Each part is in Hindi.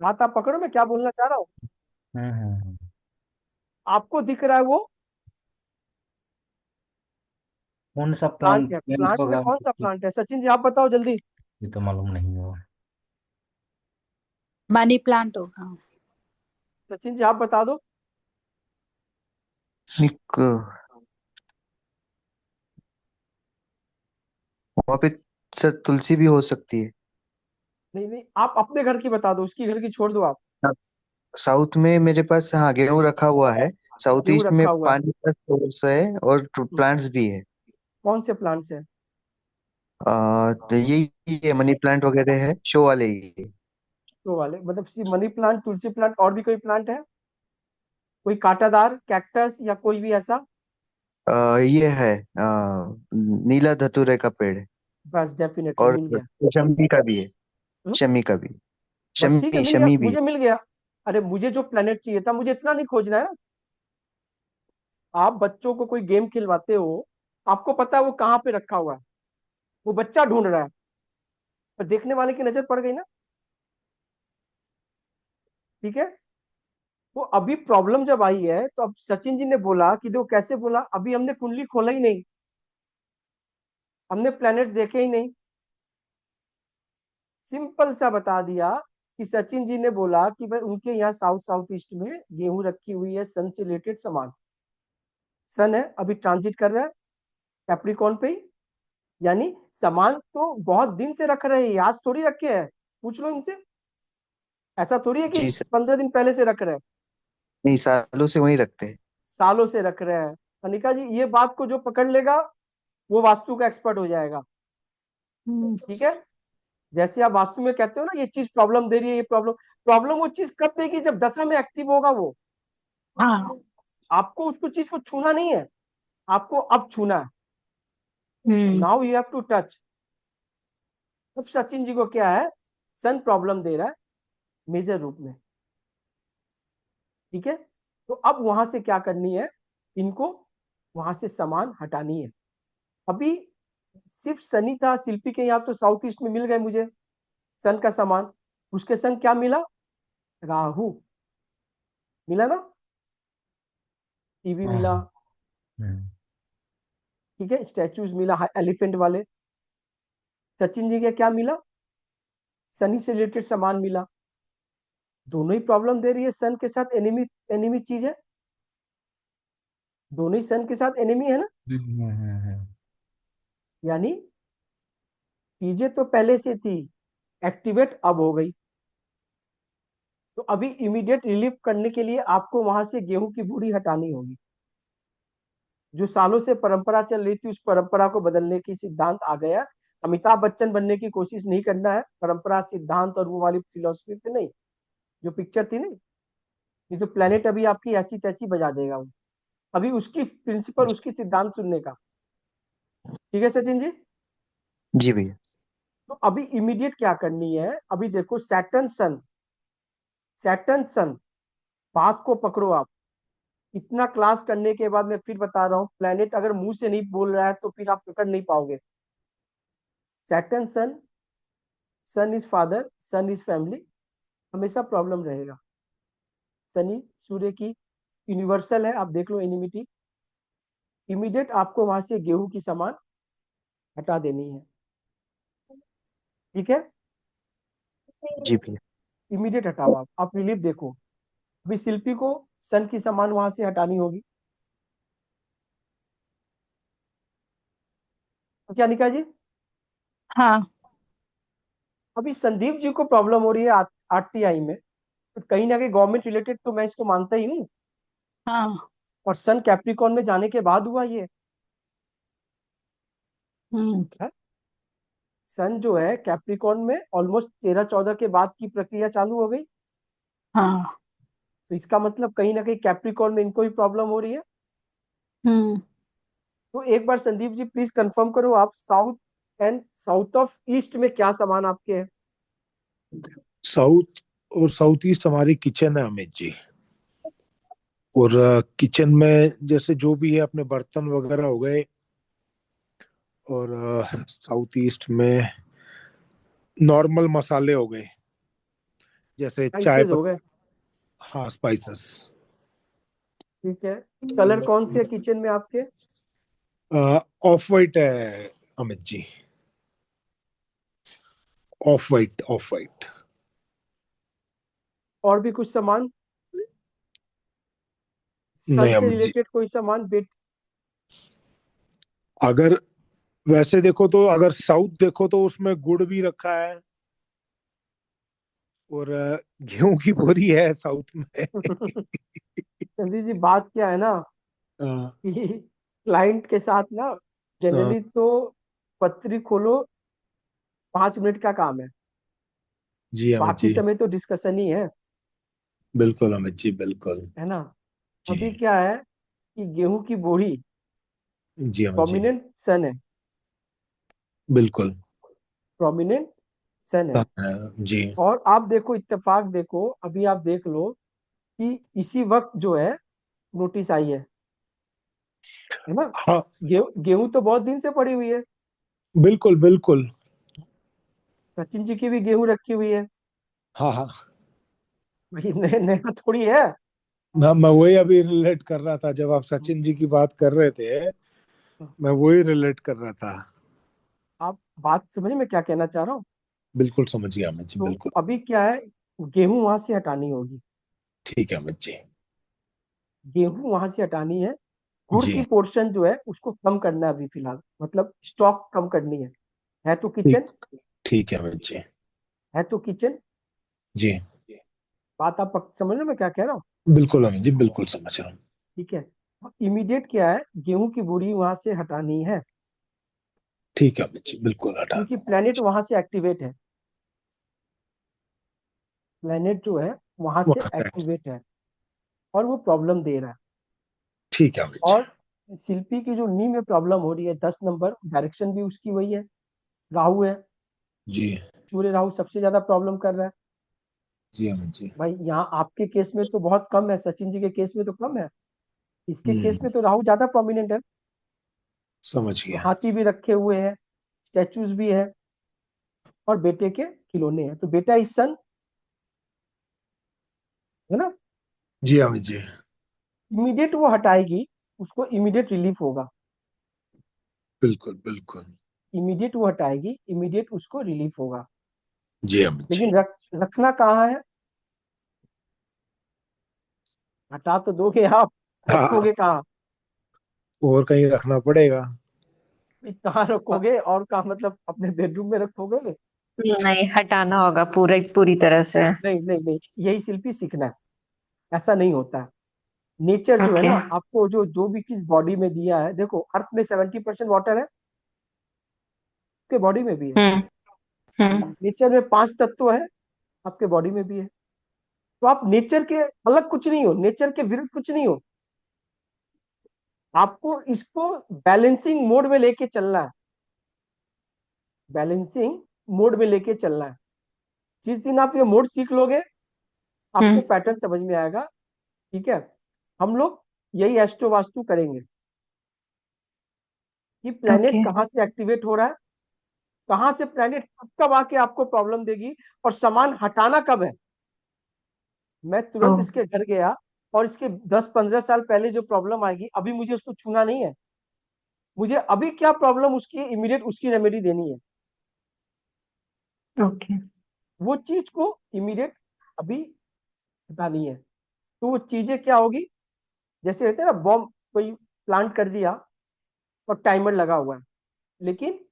बात आप पकड़ो, मैं क्या बोलना चाह रहा हूँ। हम्म। आपको दिख रहा है वो कौन सा प्लान प्लांट है, प्लांट प्लांट में होगा? कौन सा प्लांट है सचिन जी, आप बताओ जल्दी। ये तो मालूम नहीं हुआ। मनी प्लांट होगा। सचिन जी आप बता दो। एक वहां पे सर तुलसी भी हो सकती है। नहीं नहीं, आप अपने घर की बता दो, उसकी घर की छोड़ दो आप। हाँ, साउथ में मेरे पास हाँ गेहूं रखा हुआ है। साउथ गेहूं ईस्ट में रखा हुआ है। पानी का सोर्स है और हम्म, प्लांट्स भी है। कौन से प्लांट्स है? तो यही है, मनी प्लांट वगैरह है, शो वाले ही है। तो वाले मतलब सिर्फ मनी प्लांट, तुलसी प्लांट, और भी कोई प्लांट है? कोई कांटादार कैक्टस या कोई भी ऐसा? ये है नीला धतूरे का पेड़ है। बस डेफिनेटली और मिल गया। शमी का भी है। हम्म, शमी का भी। बस ठीक है, शमी मिल गया, शमी भी है। मुझे मिल गया। अरे मुझे जो प्लेनेट चाहिए था, मुझे इतना नहीं खोजना है ना। आप बच्चों को कोई गेम खिलवाते हो, आपको पता है वो कहाँ पे रखा हुआ है, वो बच्चा ढूंढ रहा है, पर देखने वाले की नजर पड़ गई ना। ठीक है। तो अभी प्रॉब्लम जब आई है, तो अब सचिन जी ने बोला कि देखो कैसे बोला, अभी हमने कुंडली खोला ही नहीं, हमने प्लैनेट्स देखे ही नहीं। सिंपल सा बता दिया कि सचिन जी ने बोला कि भाई उनके यहाँ साउथ साउथ ईस्ट में गेहूं रखी हुई है, सन से रिलेटेड सामान। सन है अभी ट्रांजिट कर रहा है कैप्रिकॉन पे ही, यानी सामान तो बहुत दिन से रख रहे हैं, आज थोड़ी रखे हैं। पूछ लो इनसे, ऐसा थोड़ी है कि जी सर। 15 दिन पहले से रख रहे हैं। नहीं, सालों से वही रखते हैं। सालों से रख रहे हैं। अनिका जी ये बात को जो पकड़ लेगा, वो वास्तु का एक्सपर्ट हो जाएगा। हम्म। ठीक है। जैसे आप वास्तु में कहते हो ना, ये चीज प्रॉब्लम दे रही है, ये प्रॉब्लम, प्रॉब्लम वो चीज कब देगी जब दशा में एक्टिव होगा वो। हाँ। आपको उसको चीज को छूना नहीं है, आपको अब छूना है। हम्म। Now you have to touch. अब सचिन जी को क्या है, सन प्रॉब्लम दे रहा है मेजर रूप में। ठीक है। तो अब वहां से क्या करनी है, इनको वहां से सामान हटानी है। अभी सिर्फ सनी था शिल्पी के यहाँ, तो साउथ ईस्ट में मिल गए मुझे सन का सामान। उसके संग क्या मिला? राहु मिला ना, टीवी हाँ मिला। हाँ। हम्म। ठीक है, स्टैचूज मिला एलिफेंट वाले। सचिन जी के क्या मिला? सनी से रिलेटेड सामान मिला। दोनों ही प्रॉब्लम दे रही है, सन के साथ एनिमी, एनिमी चीज है। दोनों ही सन के साथ एनिमी है ना। हम्म। यानी चीजें तो पहले से थी, एक्टिवेट अब हो गई। तो अभी इमीडिएट रिलीफ करने के लिए आपको वहां से गेहूं की बूड़ी हटानी होगी। जो सालों से परंपरा चल रही थी, उस परंपरा को बदलने की सिद्धांत आ गया। अमिताभ बच्चन बनने की कोशिश नहीं करना है, परंपरा सिद्धांत और वो वाली फिलोसफी पे नहीं। जो पिक्चर थी ना, ये तो प्लेनेट अभी आपकी ऐसी तैसी बजा देगा वो। अभी उसकी प्रिंसिपल, उसकी सिद्धांत सुनने का। ठीक है सचिन जी। जी भैया। तो अभी इमीडिएट क्या करनी है, अभी देखो सैटर्न सन, सैटर्न सन, बात को पकड़ो आप। इतना क्लास करने के बाद मैं फिर बता रहा हूँ, प्लेनेट अगर मुंह से नहीं बोल रहा है तो फिर आप पकड़ नहीं पाओगे। Saturn sun, sun is father, sun is family, हमेशा प्रॉब्लम रहेगा। शनि सूर्य की यूनिवर्सल है, आप देख लो एनिमिटी। इमीडिएट आपको वहां से गेहूं की सामान हटा देनी है। ठीक है। जी भैया। इमीडिएट हटाओ आप रिलीफ देखो। अभी शिल्पी को सन की सामान वहां से हटानी होगी। तो क्या निका जी? हाँ। अभी संदीप जी को प्रॉब्लम हो रही है आरटीआई में, तो कहीं ना कहीं गवर्नमेंट रिलेटेड तो मैं इसको मानता ही हूँ। हाँ। और सन कैप्रिकॉन में जाने के बाद हुआ ये हम्म। है। सन जो है कैप्रिकॉन में ऑलमोस्ट 13-14 के बाद की प्रक्रिया चालू हो गई। हाँ। तो इसका मतलब कहीं ना कहीं कैप्रिकॉन में इनको भी प्रॉब्लम हो रही है। हम्म। तो एक बार संदीप जी प्लीज कंफर्म करो, आप south and south of east में क्या सामान आपके है? साउथ और साउथ ईस्ट हमारी किचन है अमित जी। और किचन में जैसे जो भी है अपने बर्तन वगैरह हो गए। और साउथ ईस्ट में नॉर्मल मसाले हो गए। जैसे चाय स्पाइसेस हो गए, हाँ, स्पाइसेस। ठीक है। कलर कौन से है किचन में आपके? ऑफ वाइट है Amit ji, of white, of white. और भी कुछ सामान, सन नहीं से अमित जी, रिलेटेड कोई सामान बेट? अगर वैसे देखो तो, अगर साउथ देखो तो उसमें गुड़ भी रखा है, और गेहूं की बोरी है साउथ में। चंदी जी, बात क्या है ना अ, कि क्लाइंट के साथ ना अ, जनरली तो पत्री खोलो 5 मिनट का काम है, जी अमित बाकी जी, समय तो डिस्कशन ही बिल्कुल अमित जी, बिल्कुल। है ना। जी अभी क्या है कि गेहूं की बोरी जी अमित जी, प्रोमिनेंट सन है, बिल्कुल। प्रोमिनेंट सन है। जी और आप देखो, इत्तेफाक देखो, अभी आप देख लो कि इसी वक्त जो है नोटिस आई है ना। हाँ, गेहूं तो बहुत दिन से पड़ी हुई है, बिल्कुल बिल्कुल। सचिन जी की भी गेहूं रखी हुई है, हाँ हाँ, भाई नया थोड़ी है। मैं वही अभी रिलेट कर रहा था, जब आप सचिन जी की बात कर रहे थे, मैं वही रिलेट कर रहा था। आप बात समझ में क्या कहना चाह रहा हूँ? बिल्कुल समझ गया अमित जी, तो बिल्कुल। अभी क्या है, गेहूं वहां से हटानी होगी, ठीक है अमित जी। गेहूं वहां से हटानी है। गुड़ की जी, पोर्शन जो है उसको कम करना है अभी फिलहाल, मतलब स्टॉक कम करनी है तो ठीक, किचन, ठीक है अमित जी। है तो किचन। जी, बात आप समझ रहे हो मैं क्या कह रहा हूँ? बिल्कुल अमित जी, बिल्कुल समझ रहा हूँ। ठीक है। इमीडिएट क्या है, गेहूं की बोरी वहां से हटानी है, ठीक है अमित जी, बिल्कुल हटा क्योंकि दूंगा। प्लेनेट वहां से एक्टिवेट है, प्लेनेट जो है वहां वो से हटा है। एक्टिवेट है और वो प्रॉब्लम दे रहा है। ठीक है अमित जी। और शिल्पी की जो नी में प्रॉब्लम हो रही है 10 नंबर, डायरेक्शन भी उसकी वही है, राहु है, जी सूर्य राहु सबसे ज्यादा प्रॉब्लम कर रहा है। जी अमित जी। भाई यहाँ आपके केस में तो बहुत कम है, सचिन जी के केस में तो कम है, इसके केस हम्म, में तो राहु ज्यादा प्रोमिनेंट है। समझ तो गया। हाथी भी रखे हुए हैं, स्टैचूज भी है, और बेटे के खिलौने हैं, तो बेटा इस सन, है ना। जी अमित जी, इमीडिएट वो हटाएगी, उसको इमीडिएट रिलीफ होगा, बिल्कुल बिल्कुल। इमीडिएट वो हटाएगी, इमीडिएट उसको रिलीफ होगा। जी अमित जी। लेकिन रखना कहाँ है? हटा तो दोगे आप, हाँ, रखोगे कहाँ? और कहीं रखना पड़ेगा। भाई कहाँ रखोगे, और कहाँ मतलब अपने बेडरूम में रखोगे? नहीं, हटाना होगा पूरे पूरी तरह से। नहीं नहीं नहीं, यही शिल्पी सीखना है, ऐसा नहीं होता है। नेचर जो है ओके। ना आपको जो जो भी चीज बॉडी में दिया है, देखो अर्थ में 70% वाटर है, आपके बॉडी में भी है। हम्म। हम्म। नेचर में 5 तत्व है, आपके बॉडी में भी है। तो आप नेचर के अलग कुछ नहीं हो, नेचर के विरुद्ध कुछ नहीं हो, आपको इसको बैलेंसिंग मोड में लेके चलना है, बैलेंसिंग मोड में लेके चलना है। जिस दिन आप ये मोड सीख लोगे, आपको हम्म। पैटर्न समझ में आएगा। ठीक है। हम लोग यही एस्ट्रो वास्तु करेंगे कि प्लेनेट ओके। कहाँ से एक्टिवेट हो रहा है, कहां से प्लेनेट कब कब आके आपको प्रॉब्लम देगी, और सामान हटाना कब है। मैं ओ। तुरंत इसके घर गया, और इसके 10-15 साल पहले जो प्रॉब्लम आएगी, अभी मुझे उसको छूना नहीं है, मुझे अभी क्या प्रॉब्लम उसकी इमीडिएट उसकी रेमेडी देनी है। ओके। वो चीज को इमीडिएट अभी हटानी है। तो वो चीजें क्या होगी, जैसे कहते हैं ना बॉम्ब कोई प्लांट कर दिया और टाइमर लगा हुआ है, लेकिन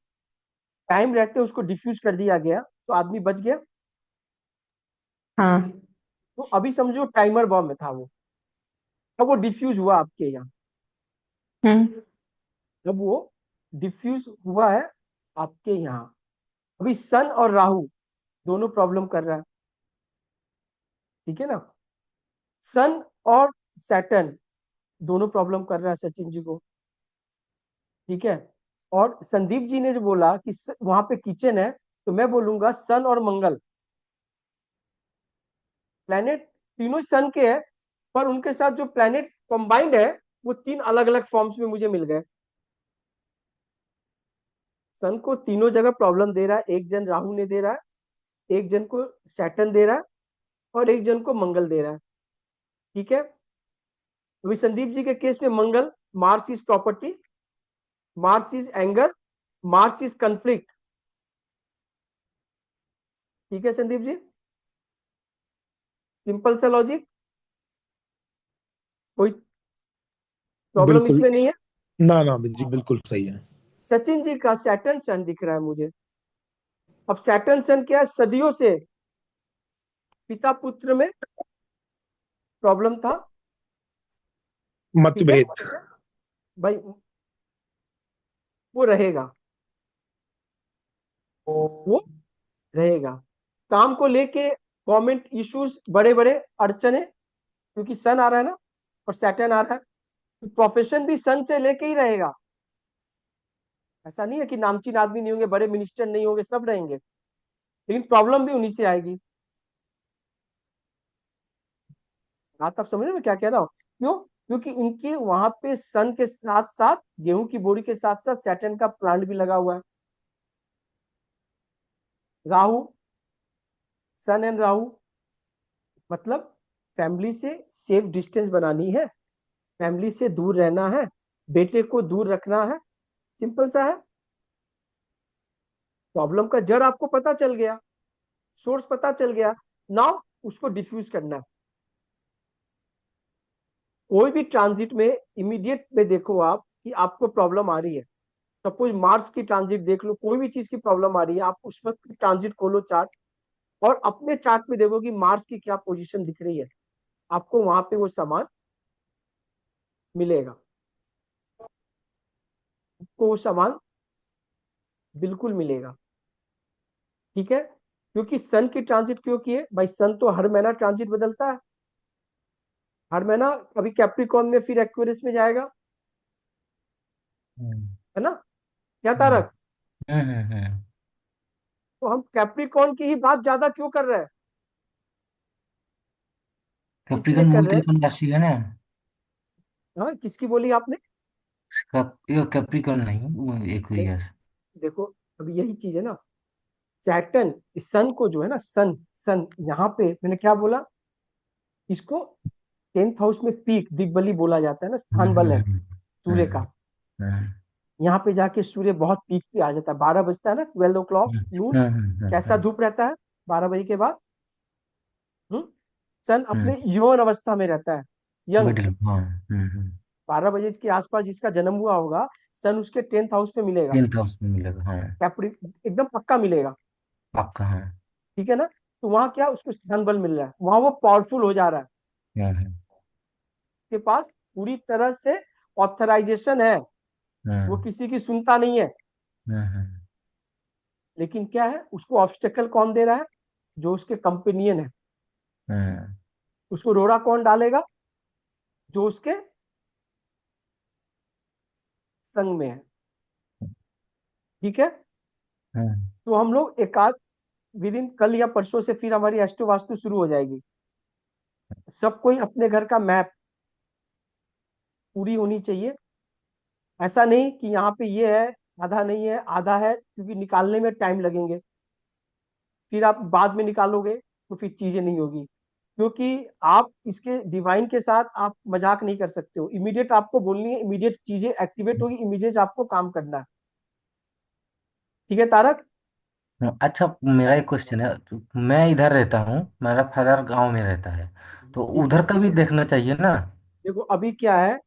टाइम रहते उसको डिफ्यूज कर दिया गया तो आदमी बच गया। हाँ। तो अभी समझो टाइमर बॉम्ब में था वो, अब वो डिफ्यूज हुआ आपके यहाँ, हम्म। जब वो डिफ्यूज हुआ है आपके यहाँ, अभी सन और राहु दोनों प्रॉब्लम कर रहा है, ठीक है ना। सन और सैटर्न दोनों प्रॉब्लम कर रहा है सचिन जी को, ठीक है। और संदीप जी ने जो बोला कि वहां पे किचन है, तो मैं बोलूंगा सन और मंगल, प्लेनेट तीनों सन के हैं, पर उनके साथ जो प्लेनेट कंबाइंड है वो 3 अलग अलग फॉर्म्स में मुझे मिल गए। सन को तीनों जगह प्रॉब्लम दे रहा है, एक जन राहु ने दे रहा है, एक जन को सैटर्न दे रहा है, और एक जन को मंगल दे रहा है। ठीक है, अभी संदीप जी के केस में मंगल, Mars is property, Mars is anger, Mars is conflict. ठीक है संदीप जी, सिंपल सा लॉजिक, कोई प्रॉब्लम बिल्कुल। इसमें नहीं है। ना ना जी, बिल्कुल सही है। सचिन जी का सैटर्न सन दिख रहा है मुझे। अब सैटर्न सन क्या है, सदियों से पिता पुत्र में प्रॉब्लम था। ठीक है मतभेद। भाई, वो रहेगा, वो रहेगा। काम को लेके गवर्नमेंट इश्यूज, बड़े बड़े अड़चने, क्योंकि सन आ रहा है ना और सैटर्न आ रहा है, तो प्रोफेशन भी सन से लेके ही रहेगा। ऐसा नहीं है कि नामचीन आदमी नहीं होंगे, बड़े मिनिस्टर नहीं होंगे, सब रहेंगे, लेकिन प्रॉब्लम भी उन्हीं से आएगी। बात आप समझ रहे हो मैं क्या कह रहा हूँ? क्यों? क्योंकि इनके वहां पे सन के साथ साथ, गेहूं की बोरी के साथ साथ सैटर्न का प्लांट भी लगा हुआ है। राहु, सन एंड राहु, मतलब फैमिली से सेफ डिस्टेंस बनानी है, फैमिली से दूर रहना है, बेटे को दूर रखना है, सिंपल सा है। प्रॉब्लम का जड़ आपको पता चल गया, सोर्स पता चल गया, नाउ उसको डिफ्यूज करना है। कोई भी ट्रांजिट में इमीडिएट में देखो आप कि आपको प्रॉब्लम आ रही है, सपोज मार्स की ट्रांजिट देख लो, कोई भी चीज की प्रॉब्लम आ रही है, आप उस वक्त ट्रांजिट खोलो चार्ट, और अपने चार्ट में देखो कि मार्स की क्या पोजीशन दिख रही है, आपको वहां पे वो सामान मिलेगा, आपको वो सामान बिल्कुल मिलेगा। ठीक है, क्योंकि सन की ट्रांजिट क्यों की है भाई? सन तो हर महीना ट्रांजिट बदलता है, हर महीना। अभी कैप्रिकॉर्न में फिर एक्वेरियस में जाएगा, हम्म, है ना, क्या हम्म, तारक? हम्म। तो हम कैप्रिकॉर्न की ही बात ज्यादा क्यों कर रहे हैं? इसलिए कैप्रिकॉर्न कर मून रहे की हैं। कौन राशि है ना? हाँ, किसकी बोली आपने? ये कैप्रिकॉर्न नहीं, वो नहीं, एक्वेरियस। देखो, अभी यही चीज है ना, सैटर्न सन को जो है ना, सन सन यहाँ पे मैंने क्या बोला, इसको 10th हाउस में पीक दिग्बली बोला जाता है ना, हम्म, स्थान बल है सूर्य हम्म, का। हम्म, यहाँ पे जाके सूर्य बहुत पीक पे आ जाता है, 12 बजता है ना, 12 o'clock हम्म, नून, कैसा हम्म, धूप रहता है 12 बजे के बाद? हम्म, सन हम्म। अपने यौवन अवस्था में रहता है, यंग। मिडिल, हाँ। 12 बजे के आसपास जिसका जन्म हुआ होगा, सन उसके 10th हाउस में मिलेगा, 10th हाउस में मिलेगा, हाँ। कैप्री, एकदम पक्का मिलेगा। पक्का, हाँ। ठीक है ना, तो वहां क्या उसको स्थान बल मिल रहा है, वहां वो पावरफुल हो जा रहा है, हम्म, के पास पूरी तरह से ऑथराइजेशन है, वो हम्म, किसी की सुनता नहीं है। हम्म, लेकिन क्या है, उसको ऑब्स्टेकल कौन दे रहा है? जो उसके कंपेनियन है। हम्म, उसको रोड़ा कौन डालेगा? जो उसके संग में है। ठीक है, हम्म, तो हम लोग एकाध विद इन कल या परसों से फिर हमारी एस्ट्रो वास्तु शुरू हो जाएगी। सब कोई अपने घर का मैप पूरी होनी चाहिए। ऐसा नहीं कि यहाँ पे ये है, आधा नहीं है, आधा है, क्योंकि निकालने में टाइम लगेंगे, फिर आप बाद में निकालोगे तो फिर चीजें नहीं होगी। क्योंकि आप इसके डिवाइन के साथ आप मजाक नहीं कर सकते हो, इमीडिएट आपको बोलनी है, इमीडिएट चीजें एक्टिवेट होगी, इमीडिएट आपको काम करना है। ठीक है तारक? अच्छा, मेरा एक क्वेश्चन है। तो मैं इधर रहता हूँ, मेरा फादर गांव में रहता है, तो ठीक है, उधर का भी देखना चाहिए ना? देखो अभी क्या है,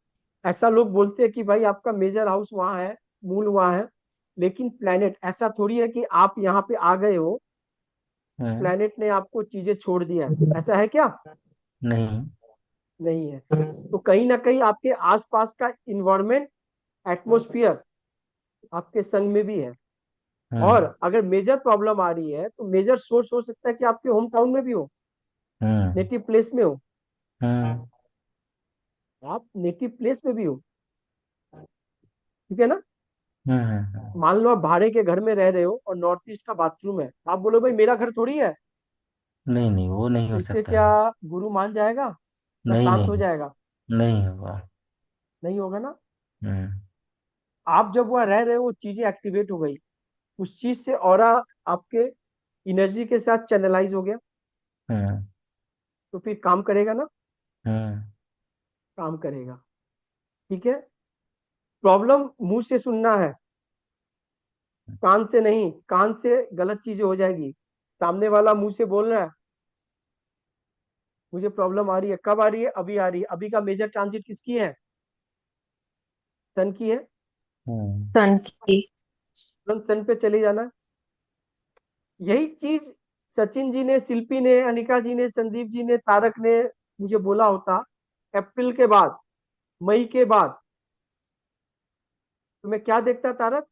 ऐसा लोग बोलते हैं कि भाई आपका मेजर हाउस वहां है, मूल वहां है, लेकिन प्लेनेट ऐसा थोड़ी है कि आप यहाँ पे आ गए हो, हम्म। प्लेनेट ने आपको चीजें छोड़ दिया है, ऐसा है क्या? नहीं। नहीं है। तो कहीं ना कहीं आपके आसपास का इन्वायरमेंट, एटमोस्फियर आपके संग में भी है। और हम्म, अगर मेजर प्रॉब्लम आ रही है तो मेजर सोर्स हो सकता है कि आपके होम टाउन में भी हो, हम्म, नेटिव प्लेस में हो, हम्म, आप नेटिव प्लेस में भी हो। ठीक है ना, हम्म। मान लो आप भाड़े के घर में रह रहे हो और नॉर्थ ईस्ट का बाथरूम है, आप बोलो भाई मेरा घर थोड़ी है, नहीं नहीं, वो नहीं तो हो इससे सकता क्या है। गुरु मान जाएगा या नहीं शांत हो नहीं, जाएगा? नहीं होगा। नहीं होगा ना। हम्म, आप जब वहां रह रहे हो वो चीजें एक्टिवेट हो गई, उस चीज से ऑरा आपके एनर्जी के साथ चैनलाइज हो गया, हम्म, तो फिर काम करेगा ना, हम्म काम करेगा। ठीक है। प्रॉब्लम मुंह से सुनना है, कान से नहीं। कान से गलत चीजें हो जाएगी। सामने वाला मुंह से बोल रहा है मुझे प्रॉब्लम आ रही है, कब आ रही है? अभी आ रही है। अभी का मेजर ट्रांजिट किसकी है? सन की है। हम्म सन की। तुरंत सन पे चले जाना। यही चीज सचिन जी ने, शिल्पी ने, अनिका जी ने, संदीप जी ने, तारक ने मुझे बोला होता अप्रैल के बाद, मई के बाद, तो मैं क्या देखता तारक?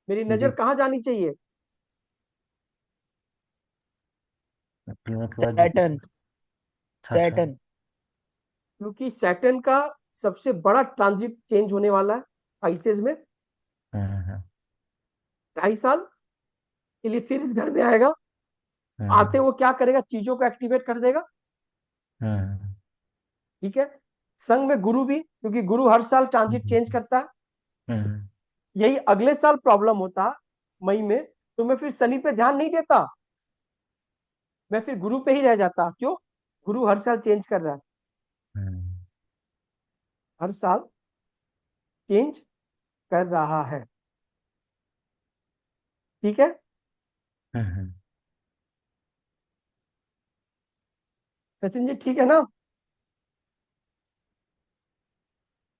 मेरी नजर जी। कहाँ जानी चाहिए? अप्रैल के बाद जुपिटर। सैटर्न। अच्छा अच्छा। सैटर्न। क्योंकि सैटर्न का सबसे बड़ा ट्रांजिट चेंज होने वाला है आइसेस में। हम्म 2.5 साल के लिए फिर इस घर में आएगा। आते हम्म वो क्या करेगा? चीजों को एक्टिवेट कर देगा। हम्म ठीक है। संग में गुरु भी, क्योंकि गुरु हर साल ट्रांजिट चेंज हम्म करता है। हम्म यही अगले साल प्रॉब्लम होता मई में, तो मैं फिर शनि पे ध्यान नहीं देता, मैं फिर गुरु पे ही रह जाता। क्यों? गुरु हर साल चेंज कर रहा है, हम्म हर साल चेंज कर रहा है। ठीक है। हम्म। सचिन जी ठीक है ना?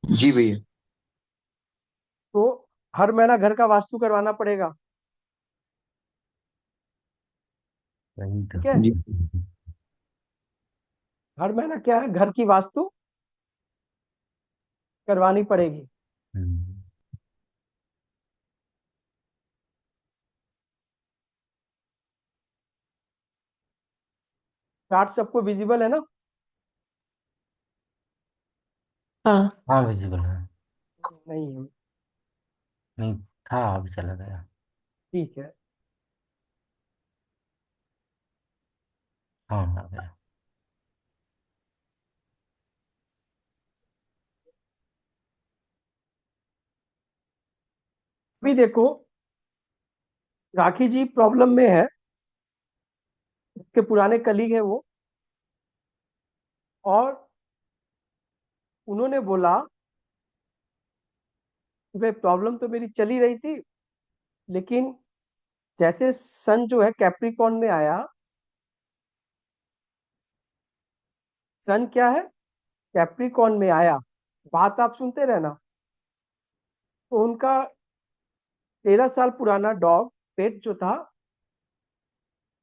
जी भैया। तो हर महीना घर का वास्तु करवाना पड़ेगा। वही तो। ठीक है। जी। हर महीना क्या है, घर की वास्तु करवानी पड़ेगी। हम्म चार्ट सबको विजिबल है ना? हाँ। हाँ विजिबल है। नहीं है। नहीं था, अभी चला गया। ठीक है। हाँ आ गया। अभी देखो, राखी जी प्रॉब्लम में है, उसके पुराने कलीग है वो, और उन्होंने बोला कि भाई प्रॉब्लम तो मेरी चल ही रही थी, लेकिन जैसे सन जो है कैप्रिकॉर्न में आया, सन क्या है, कैप्रिकॉर्न में आया, बात आप सुनते रहना, तो उनका 13 साल पुराना डॉग, पेट जो था,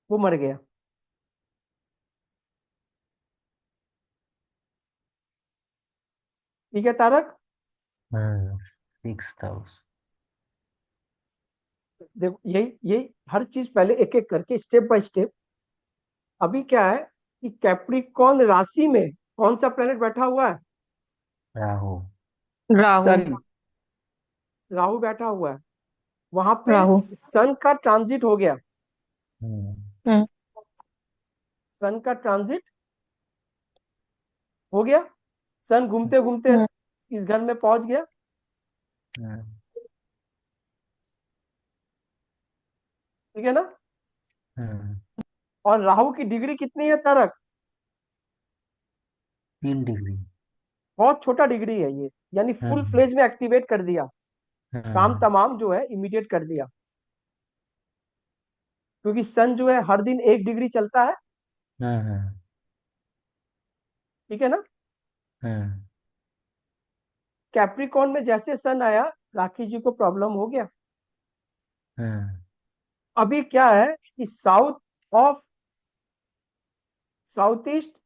वो मर गया। ठीक है तारक? हम्म फिक्स था उस। देखो यही यही हर चीज पहले एक एक करके, स्टेप बाय स्टेप। अभी क्या है कि कैप्रिकॉर्न राशि में कौन सा प्लेनेट बैठा हुआ है? राहु। राहु। सन। राहु बैठा हुआ है। वहां पे राहु। सन का ट्रांजिट हो गया। हम्म हम्म। सन का ट्रांजिट हो गया। सन घूमते घूमते हम्म। इस घर में पहुंच गया। हम्म ठीक है ना? हम्म। और राहु की डिग्री कितनी है तारक? 3 डिग्री। बहुत छोटा डिग्री है ये, यानी फुल हम्म फ्लेज में एक्टिवेट कर दिया। काम हम्म तमाम जो है इमीडिएट कर दिया, क्योंकि सन जो है हर दिन 1 डिग्री चलता है। हम्म ठीक है ना? हम्म कैप्रिकॉर्न में जैसे सन आया, राखी जी को प्रॉब्लम हो गया। हम्म अभी क्या है कि ऑफ साउथ ईस्ट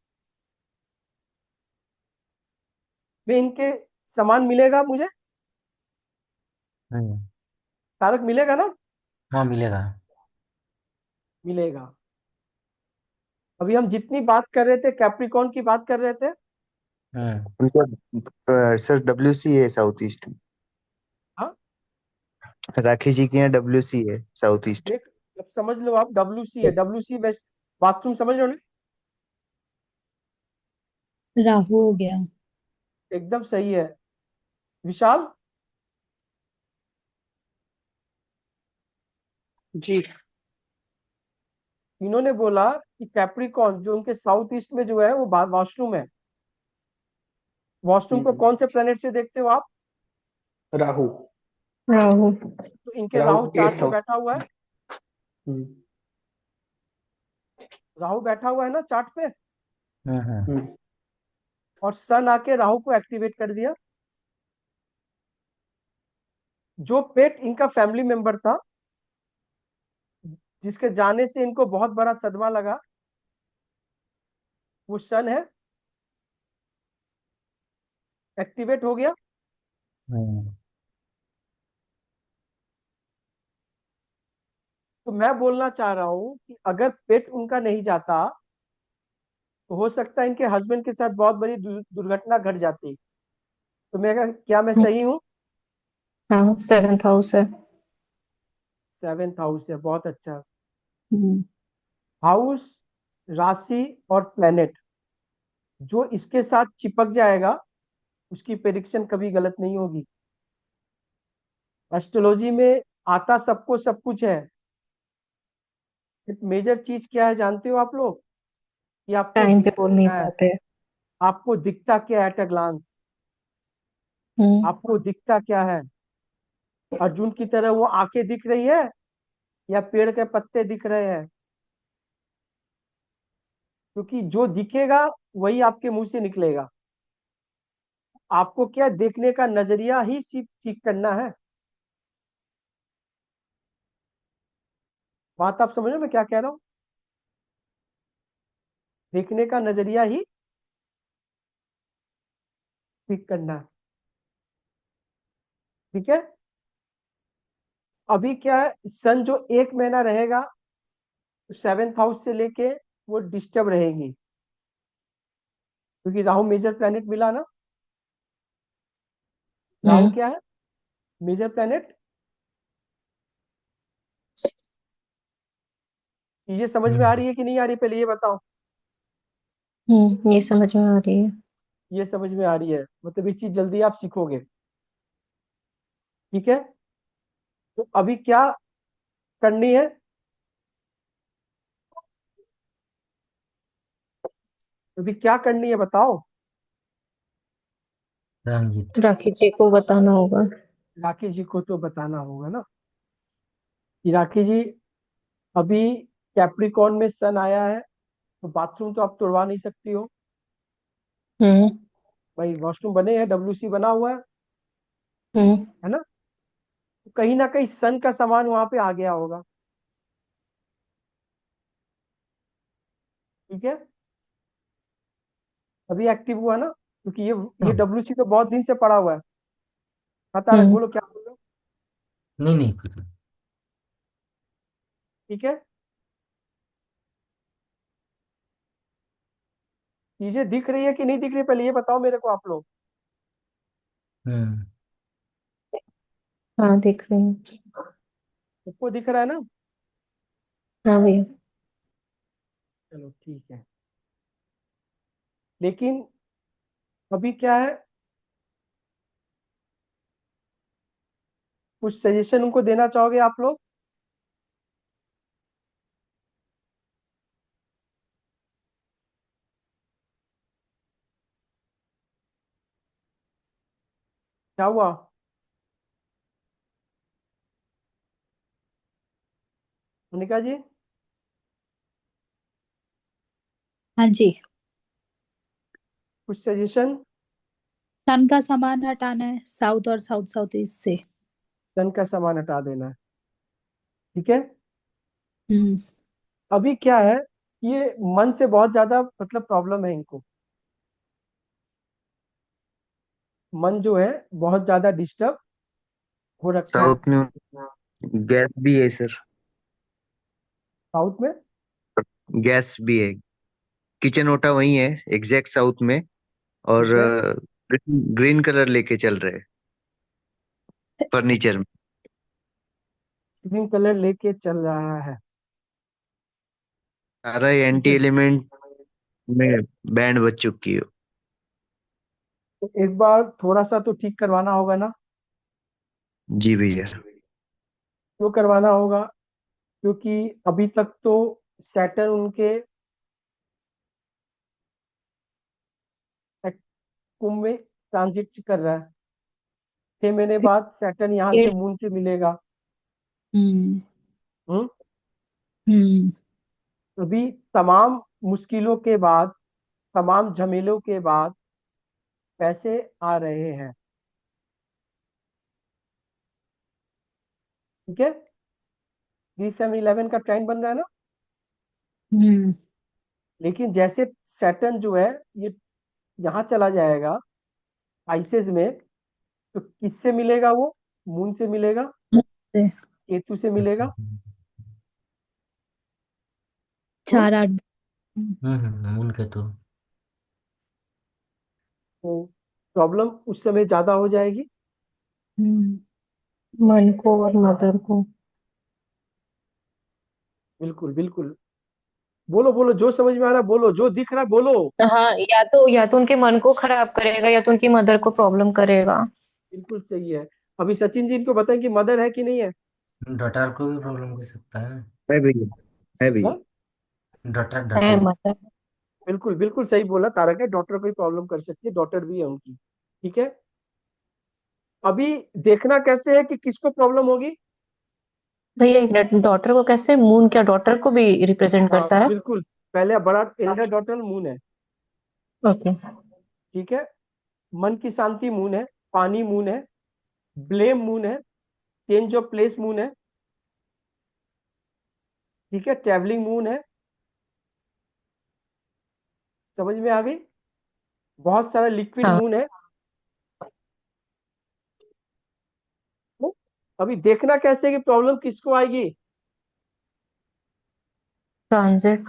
में इनके सामान मिलेगा मुझे, हम्म। तारक मिलेगा ना? हाँ मिलेगा। मिलेगा। अभी हम जितनी बात कर रहे थे कैप्रिकॉर्न की बात कर रहे थे। हम्म उनका सर WC है साउथ ईस्ट में। हाँ, राखी जी के यहाँ WC है साउथ ईस्ट। देख, अब समझ लो आप, WC है, WC बेस्ट बाथरूम, समझ लो ना? राहु हो गया। एकदम सही है। विशाल? जी। इन्होंने बोला कि कैप्रिकॉर्न जो उनके साउथ ईस्ट में जो है वो वॉशरूम है। वॉशरूम को कौन से प्लेनेट से देखते हो आप? राहु। राहु। तो इनके राहु राहु चार्ट एट्थ में हाउस। बैठा हुआ है। राहु बैठा हुआ है ना चार्ट पे। हम्म। और सन आके राहु को एक्टिवेट कर दिया। जो पेट इनका फैमिली मेंबर था, जिसके जाने से इनको बहुत बड़ा सदमा लगा, वो सन है, एक्टिवेट हो गया। हम्म। तो मैं बोलना चाह रहा हूं कि अगर पेट उनका नहीं जाता तो हो सकता है इनके हस्बैंड के साथ बहुत बड़ी दुर्घटना घट जाती। तो क्या मैं सही हूँ? हाँ, 7th हाउस है। 7th हाउस है, बहुत अच्छा। हम्म। हाउस, राशि और प्लेनेट जो इसके साथ चिपक जाएगा उसकी प्रेडिक्शन कभी गलत नहीं होगी। एस्ट्रोलॉजी में आता सबको सब कुछ है। एक मेजर चीज क्या है जानते हो आप लोग? कि आपको टाइम पे दिखता बोल नहीं क्या है? पाते। आपको दिखता क्या है एट अ ग्लांस? हम्म। आपको दिखता क्या है? अर्जुन की तरह वो आंखें दिख रही है या पेड़ के पत्ते दिख रहे हैं? क्योंकि जो दिखेगा वही आपके मुंह से निकलेगा। आपको क्या देखने का नजरिया ही सिर्फ ठीक करना है। बात आप समझ रहे हो मैं क्या कह रहा हूँ? देखने का नजरिया ही ठीक करना है। ठीक है। अभी क्या है, सन जो 1 महीना रहेगा 7th हाउस से लेके वो डिस्टर्ब रहेगी, क्योंकि राहु मेजर प्लेनेट मिला ना। राहु हम्म। क्या है? Major planet. ये समझ में आ हम्म। रही है कि नहीं आ रही, पहले ये बताओ। ये समझ में आ रही है। ये समझ में आ रही है, मतलब ये चीज जल्दी आप सीखोगे। ठीक है। तो अभी क्या करनी है? अभी क्या करनी है बताओ। रंजित। राखी जी को बताना होगा। राखी जी को तो बताना होगा ना कि राखी जी, अभी कैप्रिकॉर्न में सन आया है, तो बाथरूम तो आप तोड़वा नहीं सकती हो। हम्म। भाई वॉशरूम बने हैं, WC बना हुआ हम्म। है ना। तो कहीं ना कहीं सन का सामान वहां पे आ गया होगा। ठीक है। अभी एक्टिव हुआ ना, क्योंकि ये हाँ। WC तो बहुत दिन से पड़ा हुआ है। पता रख, हम्म। बोलो क्या बोल रहे हो। नहीं नहीं कुछ नहीं। ठीक है। चीजें दिख रही है कि नहीं दिख रही, पहले ये बताओ मेरे को आप लोग। हम्म। हाँ, दिख रही हूँ। सबको दिख रहा है ना? हाँ भैया। चलो ठीक है। लेकिन अभी क्या है, कुछ सजेशन उनको देना चाहोगे आप लोग? क्या हुआ? मोनिका जी, हाँ जी। कुछ सजेशन। सन का सामान हटाना है साउथ और साउथ साउथ ईस्ट से। सन का सामान हटा देना है। ठीक है। हम्म। अभी क्या है, ये मन से बहुत ज्यादा मतलब प्रॉब्लम है इनको। मन जो है बहुत ज्यादा डिस्टर्ब हो रखा है। साउथ में गैस भी है सर। साउथ में गैस भी है। किचन ओटा वही है, एग्जैक्ट साउथ में। और ठीक है। ग्रीन कलर लेके चल रहे फर्नीचर में। ग्रीन कलर लेके चल रहा है। सारा ठीक एंटी है। एलिमेंट में बैंड बज चुकी हो। तो एक बार थोड़ा सा तो ठीक करवाना होगा ना। जी भैया। क्यों करवाना होगा? क्योंकि अभी तक तो सैटर्न उनके कुंभ में ट्रांजिट कर रहा है। 6 महीने बाद सैटर्न यहाँ से मून से मिलेगा। हम्म हम्म हम्म अभी तमाम मुश्किलों के बाद, तमाम झमेलों के बाद पैसे आ रहे हैं। ठीक है, 3/7/11 का ट्रेंड बन रहा है ना। हम्म लेकिन जैसे सैटर्न जो है ये यहाँ चला जाएगा आइसेस में, तो किससे मिलेगा वो? मून से मिलेगा, से केतु से मिलेगा। 4-8। मून के तो तो प्रॉब्लम उस समय ज्यादा हो जाएगी। हम्म मन को और मदर को। बिल्कुल बिल्कुल, बोलो बोलो, जो समझ में आ रहा है बोलो, जो दिख रहा है बोलो। हाँ, या तो उनके मन को खराब करेगा या तो उनकी मदर को प्रॉब्लम करेगा। बिल्कुल सही है। अभी सचिन जी इनको बताएं कि मदर है कि नहीं है। डॉटर को भी प्रॉब्लम कर सकता है। है भैया, है भैया। हाँ? डॉटर है डॉटर मदर। बिल्कुल बिल्कुल सही बोला तारक है, डॉटर को भी प्रॉब्लम कर सकती है, डॉटर भी है उनकी। ठीक है, अभी देखना कैसे है कि किसको प्रॉब्लम होगी। भैया एक मिनट, डॉटर को कैसे? मून क्या डॉटर को भी रिप्रेजेंट हाँ करता है? बिल्कुल, पहले बड़ा एल्डर डॉटर मून है। ओके। ठीक है, मन की शांति मून है, पानी मून है, ब्लेम मून है, चेंज ऑफ प्लेस मून है। ठीक है, ट्रेवलिंग मून है। समझ में आ गई? बहुत सारा लिक्विड हाँ, मून है। तो अभी देखना कैसे है कि प्रॉब्लम किसको आएगी। ट्रांजिट।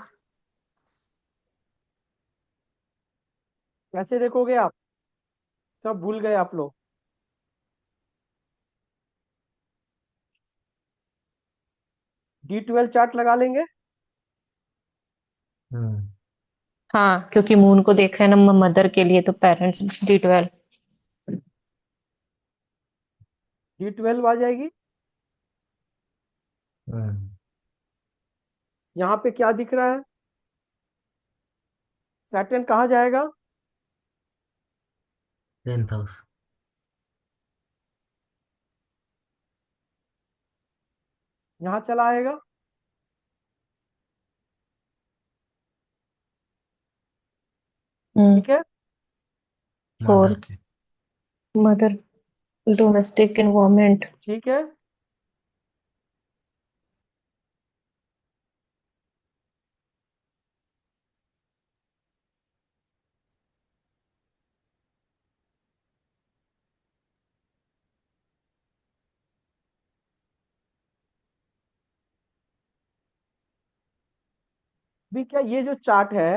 कैसे देखोगे आप? सब भूल गए आप लोग। D12 चार्ट लगा लेंगे। हम्म हाँ, क्योंकि मून को देख रहे हैं ना मदर के लिए, तो पेरेंट्स D12। D12 आ जाएगी। हम्म यहाँ पे क्या दिख रहा है? सैटर्न कहाँ जाएगा? 10th house. यहाँ चला आएगा। हम्म। ठीक है, और मदर पे। Mother, domestic environment. ठीक है। भी क्या ये जो चार्ट है,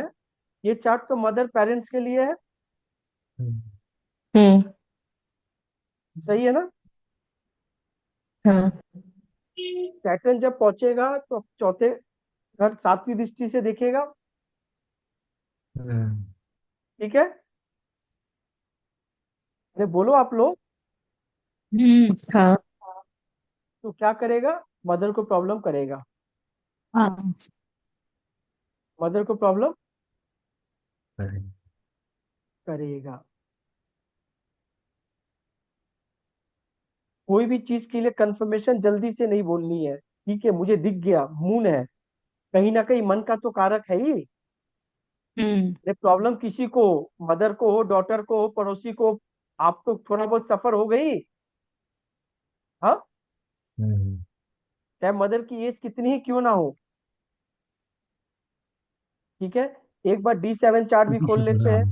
ये चार्ट तो मदर पेरेंट्स के लिए है। हम्म हम्म। सही है ना। हाँ। सैटर्न जब पहुंचेगा तो चौथे घर 7वीं दृष्टि से देखेगा। हम्म ठीक है, अरे बोलो आप लोग। हाँ। तो क्या करेगा? मदर को प्रॉब्लम करेगा। हाँ। मदर को प्रॉब्लम करें। करेगा। कोई भी चीज के लिए कंफर्मेशन जल्दी से नहीं बोलनी है। ठीक है, मुझे दिख गया मून है, कहीं ना कहीं मन का तो कारक है ही। हम्म ये प्रॉब्लम किसी को, मदर को हो, डॉटर को हो, पड़ोसी को, आपको थोड़ा बहुत सफर हो गई। हाँ, हम्म चाहे मदर की एज कितनी ही क्यों ना हो। ठीक है, एक बार D7 चार्ट भी खोल लेते हैं।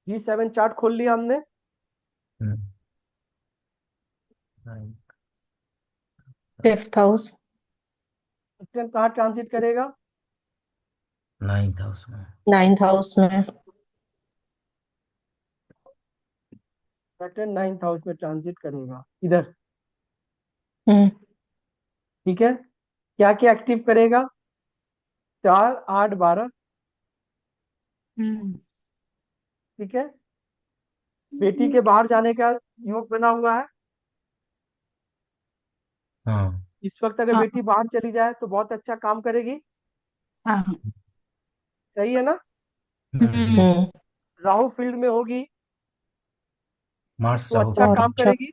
D7 चार्ट खोल लिया हमने। Fifth house. सैटर्न कहाँ ट्रांजिट करेगा? 9th हाउस में। नाइन्थ हाउस में। सैटर्न 9th हाउस में ट्रांजिट करेगा इधर। हम्म। ठीक है, क्या क्या एक्टिव करेगा? 4 8 12। हम्म ठीक है। बेटी के बाहर जाने का योग बना हुआ है। हाँ। इस वक्त अगर हाँ बेटी बाहर चली जाए तो बहुत अच्छा काम करेगी। हाँ सही है ना। हम्म। हम्म। राहु फील्ड में होगी मार्स तो राहु अच्छा फील्ड। और काम अच्छा। करेगी।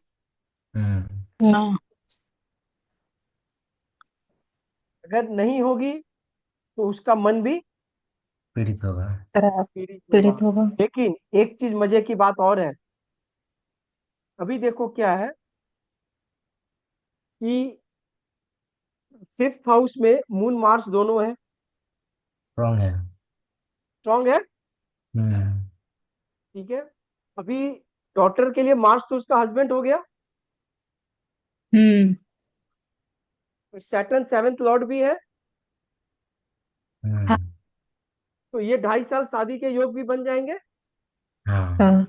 हम्म। हाँ अगर नहीं होगी तो उसका मन भी पीड़ित होगा। खराब। पीड़ित होगा। पीड़ित होगा। लेकिन एक चीज मजे की बात और है। अभी देखो क्या है कि फिफ्थ हाउस में मून मार्स दोनों है। स्ट्रॉन्ग है। स्ट्रांग है। हम्म। ठीक है। अभी डॉटर के लिए मार्स तो उसका हस्बैंड हो गया। हम्म सैटर्न सेवेंथ लॉर्ड भी है। हाँ हम्म। तो ये 2.5 साल शादी के योग भी बन जाएंगे। हाँ। हाँ।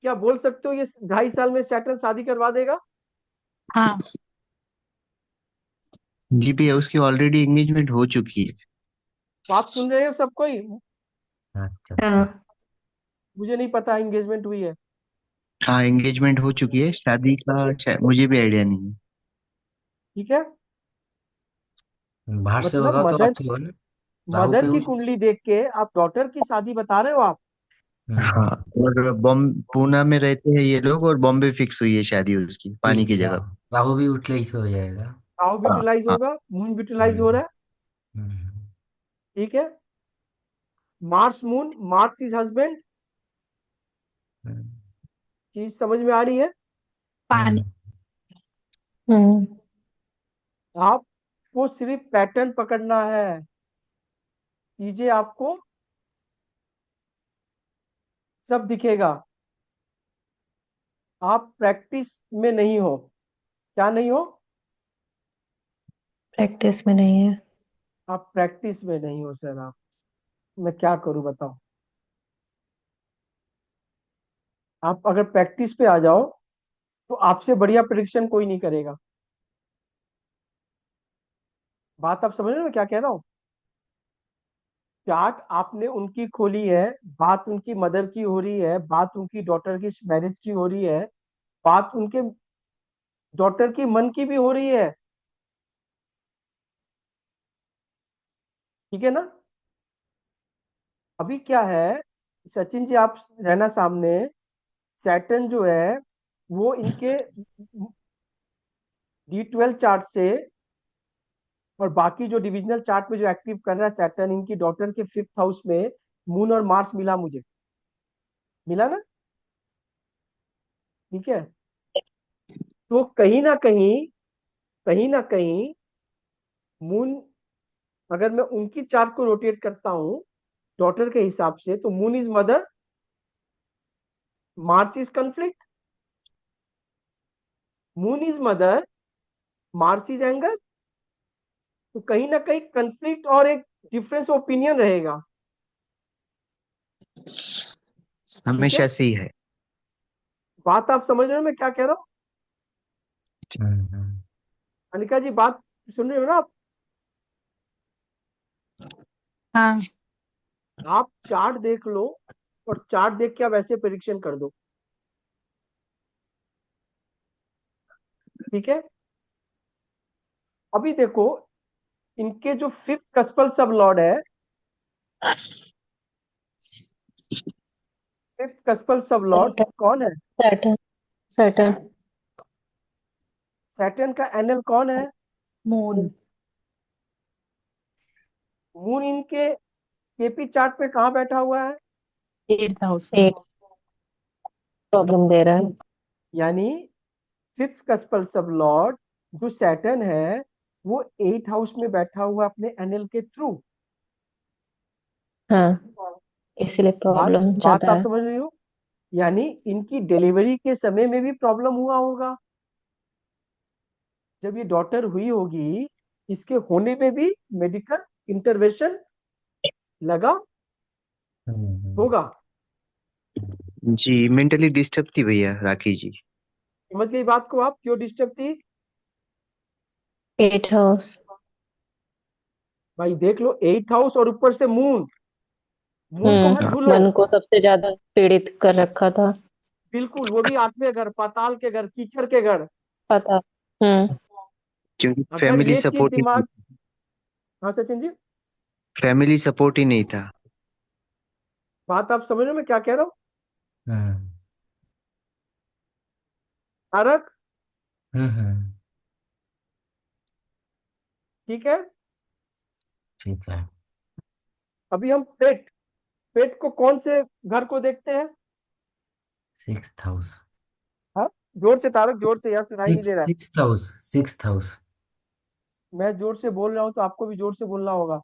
क्या बोल सकते हो ये 2.5 साल में सैटर्न शादी करवा देगा। हाँ जी भैया, उसकी ऑलरेडी एंगेजमेंट हो चुकी है। बात सुन रहे हो सब कोई। अच्छा हाँ। अच्छा। मुझे नहीं पता एंगेजमेंट हुई है। हाँ, एंगेजमेंट हो चुकी है, शादी का मुझे भी आइडिया नहीं है। ठीक है। बाहर से मतलब होगा तो मदर अच्छा होगा ना। राहु मदर के की उस। कुंडली देख के आप डॉटर की शादी बता रहे हो आप। हाँ, हम्म। और पूना में रहते हैं ये लोग, और बॉम्बे फिक्स हुई है शादी उसकी, पानी की फिक्स है। जगह। राहु भी यूटिलाइज हो जाएगा। राहु हाँ ब्यूटिलाइज हाँ। होगा, मून ब्यूटिलाइज हो हम्म। रहा है। हम्म। ठीक है। Mars moon, Mars is husband. हम्म। चीज समझ में आ रही है। पानी। हम्म। हम्म। आपको सिर्फ पैटर्न पकड़ना है। चीजें आपको सब दिखेगा। आप प्रैक्टिस में नहीं हो। क्या नहीं हो। प्रैक्टिस में नहीं है। आप प्रैक्टिस में नहीं हो सर। आप मैं क्या करूं बताओ। आप अगर प्रैक्टिस पे आ जाओ तो आपसे बढ़िया प्रिडिक्शन कोई नहीं करेगा। बात आप समझ रहे हो ना क्या कह रहा हूँ। चार्ट आपने उनकी खोली है। बात उनकी मदर की हो रही है, बात उनकी डॉटर की मैरिज की हो रही है, बात उनके डॉटर की मन की भी हो रही है। ठीक है ना। अभी क्या है सचिन जी, आप रहना सामने। सैटर्न जो है वो इनके D12 चार्ट से और बाकी जो डिविजनल चार्ट में जो एक्टिव कर रहा है सैटर्न, इनकी डॉटर के फिफ्थ हाउस में मून और मार्स मिला मुझे। मिला ना। ठीक है। तो कहीं ना कहीं मून, अगर मैं उनकी चार्ट को रोटेट करता हूं डॉटर के हिसाब से, तो moon is mother, March is conflict. Moon is mother, March is anger. तो कहीं ना कहीं कंफ्लिक्ट और एक डिफरेंस ओपिनियन रहेगा। ठीक है। हमेशा से ही है। बात आप समझ रहे हो मैं क्या कह रहा हूँ। हम्म। अनिका जी बात सुन रहे हो ना आप। हाँ आप चार्ट देख लो और चार्ट देख के आप ऐसे प्रिडिक्शन कर दो। ठीक है। अभी देखो इनके जो फिफ्थ कस्पल सब लॉर्ड है, फिफ्थ कस्पल सब लॉर्ड सैटर्न। कौन है। सैटर्न। सैटर्न। सैटर्न का एनएल कौन है। मून मून इनके केपी चार्ट पे कहाँ बैठा हुआ है। 8th हाउस में। एट। प्रॉब्लम दे रहा है। यानी फिफ्थ कस्पल सब लॉर्ड जो सैटर्न है वो 8 हाउस में बैठा हुआ है अपने एनएल के थ्रू। हाँ, इसलिए बात प्रॉब्लम बात ज्यादा आप है। समझ रही हो। यानी इनकी डिलीवरी के समय में भी प्रॉब्लम हुआ होगा। जब ये डॉटर हुई होगी इसके होने पे भी मेडिकल इंटरवेंशन लगा हम्म। होगा। जी, मेंटली डिस्टर्ब थी भैया राखी जी। समझ गई बात को आप क्यों डिस्टर्ब थी। Eight house. भाई देख लो 8 हाउस और ऊपर से मून। मून को मत भूलो। मन को सबसे ज्यादा पीड़ित कर रखा था। बिल्कुल, वो भी आठवें घर, पाताल के घर, कीचड़ के घर। पता। हम्म। क्योंकि अगर ये चीज दिमाग, नहीं, हाँ सचिन जी, फैमिली सपोर्ट ही नहीं था। बात आप समझ रहे हो मैं क्या कह रहा हूँ? हम्म तारक, हम्म। ठीक है। ठीक है। अभी हम पेट, पेट को कौन से घर को देखते हैं? 6th house. हाँ, जोर से तारक, जोर से, यार सुनाई नहीं सिक्स दे रहा है। 6th house 6th house. मैं जोर से बोल रहा हूँ तो आपको भी जोर से बोलना होगा।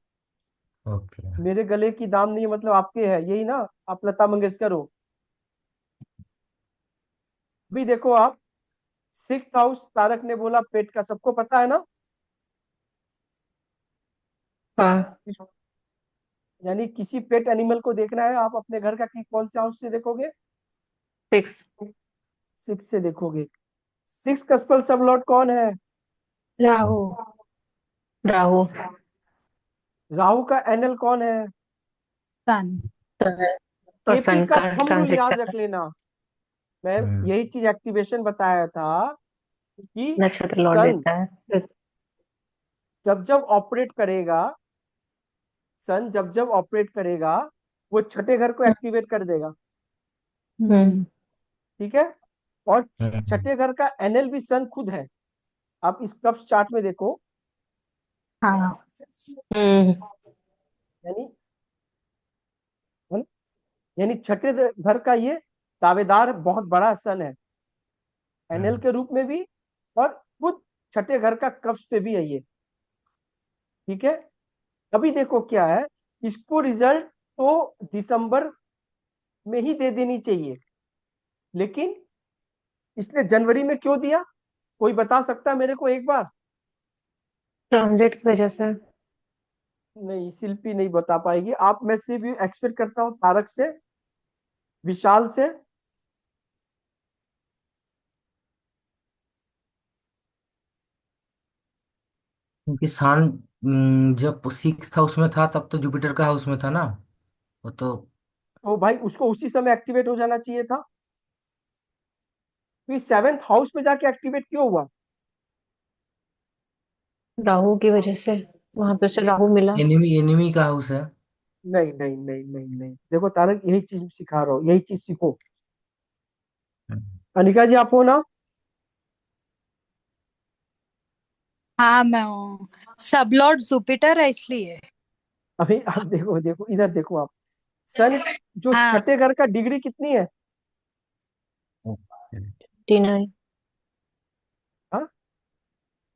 ओके। मेरे गले की दाम नहीं है मतलब आपके है, यही ना? आप लता मंगेशकर हो। अभी देखो आप, 6th हाउस, तारक ने बोला पेट का, सबको पता है ना? हाँ। यानी किसी पेट एनिमल को देखना है आप अपने घर का, कि कौन से हाउस से देखोगे? 6। 6 से देखोगे। 6 का स्पेल सब लॉर्ड कौन है? राहु। राहु। राहु का एनएल कौन है? सन। तो और केपी सन का का थंब रूल ट्रांजिट याद कर रख रहा लेना। मैं हम्म यही चीज एक्टिवेशन बताया था कि है। नक्षत्र लौट सन देता है। जब जब ऑपरेट करेगा, सन जब जब ऑपरेट करेगा, वो छठे घर को एक्टिवेट कर देगा। हम्म। ठीक है। और हम्म छठे घर का एनएल भी सन खुद है। आप इस कफ चार्ट में देखो, हाँ। हम्म। यानी, यानी छठे घर का ये दावेदार बहुत बड़ा सन है, एनएल हम्म के रूप में भी, और खुद छठे घर का कफ्स पे भी है ये। ठीक है। अभी देखो क्या है, इसको रिजल्ट तो दिसंबर में ही दे देनी चाहिए, लेकिन इसने जनवरी में क्यों दिया? कोई बता सकता है मेरे को एक बार? ट्रांजिट की वजह से। नहीं, शिल्पी नहीं बता पाएगी। आप, मैं से भी एक्सपेक्ट करता हूँ तारक से, विशाल से। क्योंकि जब 6th हाउस में था तब तो जुपिटर का हाउस में था ना। वो तो तो भाई उसको उसी समय एक्टिवेट हो जाना चाहिए था। फिर 7th हाउस में जाके एक्टिवेट क्यों हुआ? राहु की वजह से। वहां पे से राहु मिला। एनिमी एनिमी का हाउस है। नहीं नहीं नहीं नहीं नहीं, देखो तारक, यही चीज सिखा रहा हूँ, यही चीज सीखो। हम्म। अनिका जी, आप हो ना? हाँ मैं हूँ। सब लॉर्ड जुपिटर है इसलिए। अभी आप देखो, देखो इधर देखो आप, सन जो हाँ। छठे घर का डिग्री कितनी है? ओके। 29। हाँ,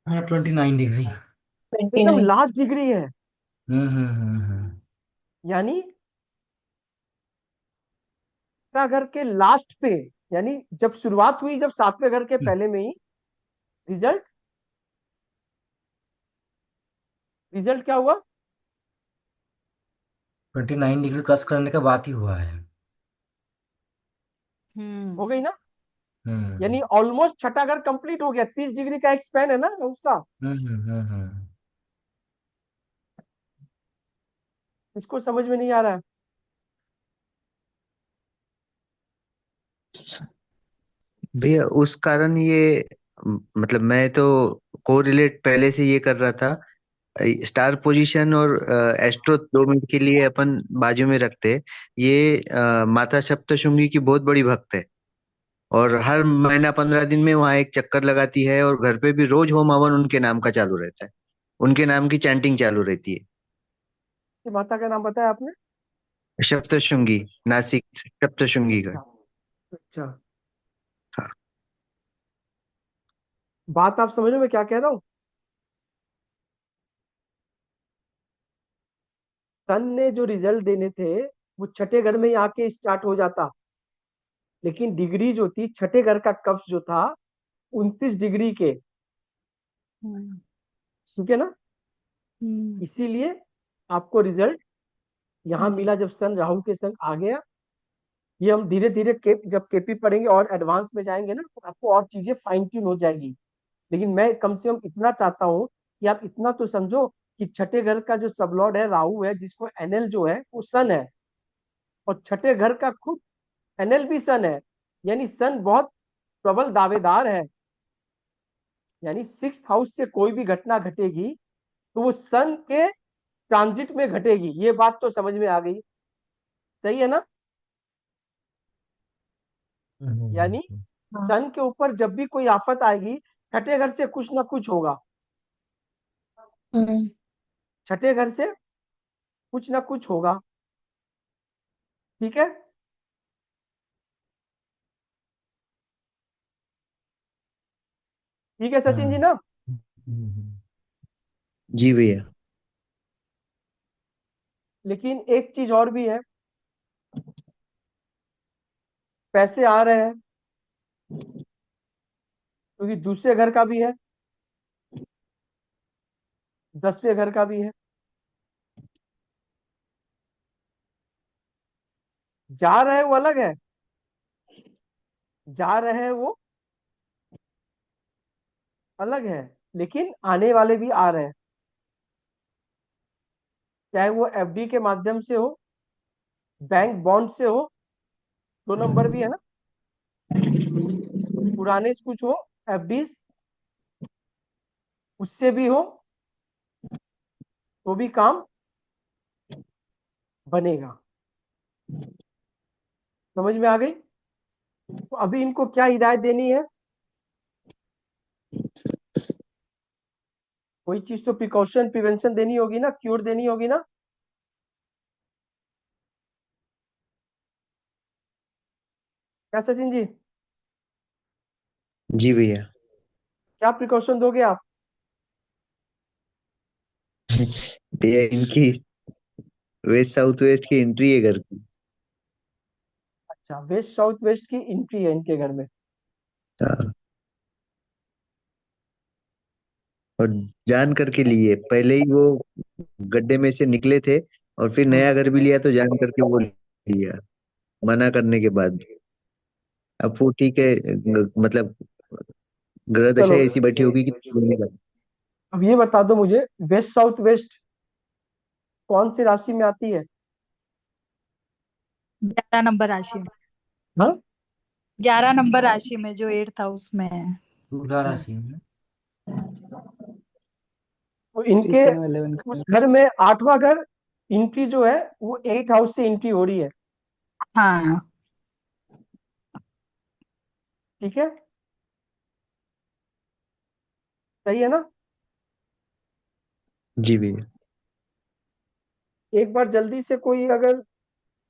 हाँ 29 डिग्री। एकदम 29। लास्ट डिग्री है। हम्म। यानी छठा घर के लास्ट पे, यानी जब शुरुआत हुई, जब 7वें घर के पहले में ही रिजल्ट, रिजल्ट क्या हुआ? 29 डिग्री क्रॉस करने के बाद ही हुआ है। हम्म। हो गई ना? हम्म यानी ऑलमोस्ट छठा घर कंप्लीट हो गया। 30 डिग्री का एक स्पैन है ना उसका। हम्म। इसको समझ में नहीं आ रहा है? भैया उस कारण ये मतलब मैं तो कोरिलेट पहले से ये कर रहा था। स्टार पोजीशन और एस्ट्रो 2 मिनट के लिए अपन बाजू में रखते हैं। ये माता सप्तशृंगी की बहुत बड़ी भक्त है, और हर महीना 15 दिन में वहाँ एक चक्कर लगाती है, और घर पे भी रोज होम हवन उनके नाम का चालू रहता है। उनके नाम की चैंटिंग चालू रहती है। ये माता का नाम बताया आपने? सप्तशृंगी, नासिक सप्तशृंगी गढ़। अच्छा। अच्छा, हाँ। बात आप समझ रहे हो मैं क्या कह रहा हूँ? सन ने जो रिजल्ट देने थे, वो छठे घर में ही आके स्टार्ट हो जाता, लेकिन डिग्री जो थी, छठे घर का कब्ज जो था 29 डिग्री के, हम्म। ठीक है ना? हम्म। इसीलिए आपको रिजल्ट यहाँ हम्म। मिला जब सन राहु के संग आ गया। ये हम धीरे धीरे जब केपी पढ़ेंगे और एडवांस में जाएंगे ना, तो आपको और चीजें फाइन ट्यून हो जाएगी। लेकिन मैं कम से कम इतना चाहता हूँ कि आप इतना तो समझो कि छठे घर का जो सबलॉर्ड है राहु है, जिसको एनएल जो है वो सन है। और छठे घर का खुद एनएलबी सन है, यानी सन बहुत प्रबल दावेदार है। यानी सिक्स हाउस से कोई भी घटना घटेगी तो वो सन के ट्रांजिट में घटेगी। ये बात तो समझ में आ गई, सही है ना? यानी हाँ। सन के ऊपर जब भी कोई आफत आएगी, छठे घर से कुछ ना कुछ होगा। हम्म। छठे घर से कुछ ना कुछ होगा, ठीक है? ठीक है सचिन जी ना? जी भैया। लेकिन एक चीज और भी है, पैसे आ रहे हैं क्योंकि दूसरे घर का भी है, 10वें घर का भी है। जा रहे हैं वो अलग है, जा रहे हैं वो अलग है, लेकिन आने वाले भी आ रहे हैं, चाहे वो एफडी के माध्यम से हो, बैंक बॉन्ड से हो, 2 नंबर भी है ना, पुराने से कुछ हो, एफडीज उससे भी हो, तो भी काम बनेगा। समझ में आ गई? तो अभी इनको क्या हिदायत देनी है? कोई चीज तो प्रिकॉशन प्रिवेंशन देनी होगी ना, क्योर देनी होगी ना? क्या सचिन जी, जी भैया। क्या प्रिकॉशन दोगे आप? भैया इनकी वेस्ट साउथ वेस्ट की एंट्री है घर की। अच्छा, वेस्ट साउथ वेस्ट की एंट्री है इनके घर में। हाँ, और जान करके लिए पहले ही वो गड्ढे में से निकले थे, और फिर हम्म, नया घर भी लिया तो जान करके वो लिया, मना करने के बाद। अब वो ठीक है, मतलब ग्रह दशा चलो ऐसी बैठी होगी कि बोलेगा। अब ये बता दो मुझे, वेस्ट साउथ वेस्ट कौन सी राशि में आती है? 11 नंबर राशि में। हाँ, 11 नंबर राशि में जो 8th हाउस में है। तुला राशि में। तो इनके उस घर में 8वां घर एंट्री जो है वो 8 हाउस से एंट्री हो रही है, हाँ। ठीक है? सही है ना? जी भैया। एक बार जल्दी से कोई अगर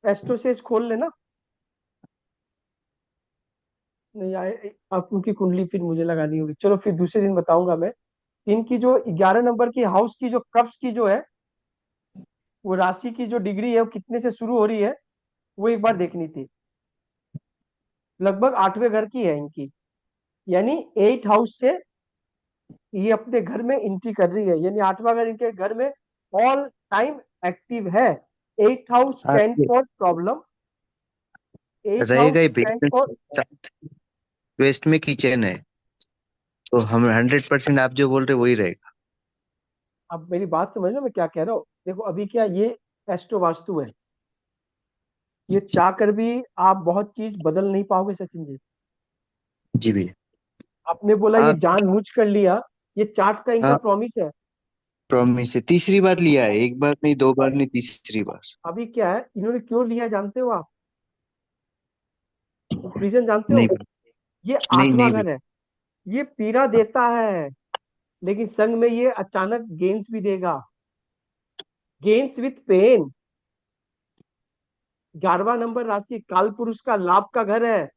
एस्ट्रोसेज खोल लेना। नहीं आए आप, उनकी कुंडली फिर मुझे लगानी होगी, चलो फिर दूसरे दिन बताऊंगा मैं। इनकी जो 11 नंबर की हाउस की जो कप्स की जो है, वो राशि की जो डिग्री है वो कितने से शुरू हो रही है, वो एक बार देखनी थी। लगभग 8वें घर की है इनकी, यानी 8 हाउस से ये अपने घर में एंट्री कर रही है, यानी 8वां घर इनके घर में ऑल टाइम एक्टिव है। 8 हाउस स्टैंड आपके फॉर प्रॉब्लम, एट रहेगा हाउस ही स्टैंड फॉर। भैया, वेस्ट में किचन है, तो हम 100% आप जो बोल रहे वही रहेगा। अब मेरी बात समझ लो मैं क्या कह रहा हूँ। देखो अभी क्या, ये एस्ट्रो वास्तु है, ये चाह कर भी आप बहुत चीज बदल नहीं पाओगे सचिन जी। जी भैया। आपने बोला ये हाँ। जानबूझ कर लिया, ये चार्ट का इनका हाँ, प्रॉमिस है। प्रॉमिस है, तीसरी बार लिया है, एक बार नहीं, दो बार नहीं, तीसरी बार। अभी क्या है, इन्होंने क्यों लिया जानते हो आप? रीजन जानते नहीं हो? ये नहीं आठवां नहीं घर भैया। है, ये पीड़ा देता है, लेकिन संग में ये अचानक गेन्स भी देगा, गेन्स विथ पेन। 11वां नंबर राशि काल पुरुष का लाभ का घर है।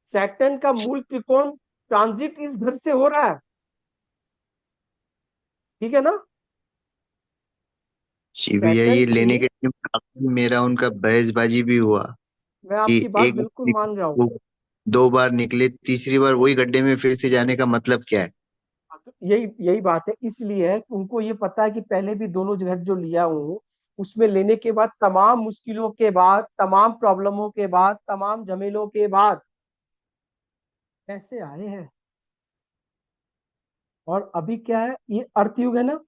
सैटर्न का मूल त्रिकोण ट्रांजिट इस घर से हो रहा है, ठीक है ना? जी भैया, सैटर्न ये की, लेने के टाइम काफी मेरा उनका बहसबाजी भी हुआ मैं कि आपकी बात एक बार बिल्कुल मान रहा हूँ। वो दो बार निकले, तीसरी बार वही गड्ढे में फिर से जाने का मतलब क्या है। यही यही बात है, इसलिए है कि उनको ये पता है कि पहले भी दोनों घर जो लिया हूँ उसमें लेने के बाद, तमाम मुश्किलों के बाद, तमाम प्रॉब्लमों के बाद, तमाम झमेलों के बाद पैसे आए हैं। और अभी क्या है, ये अर्थ युग है ना,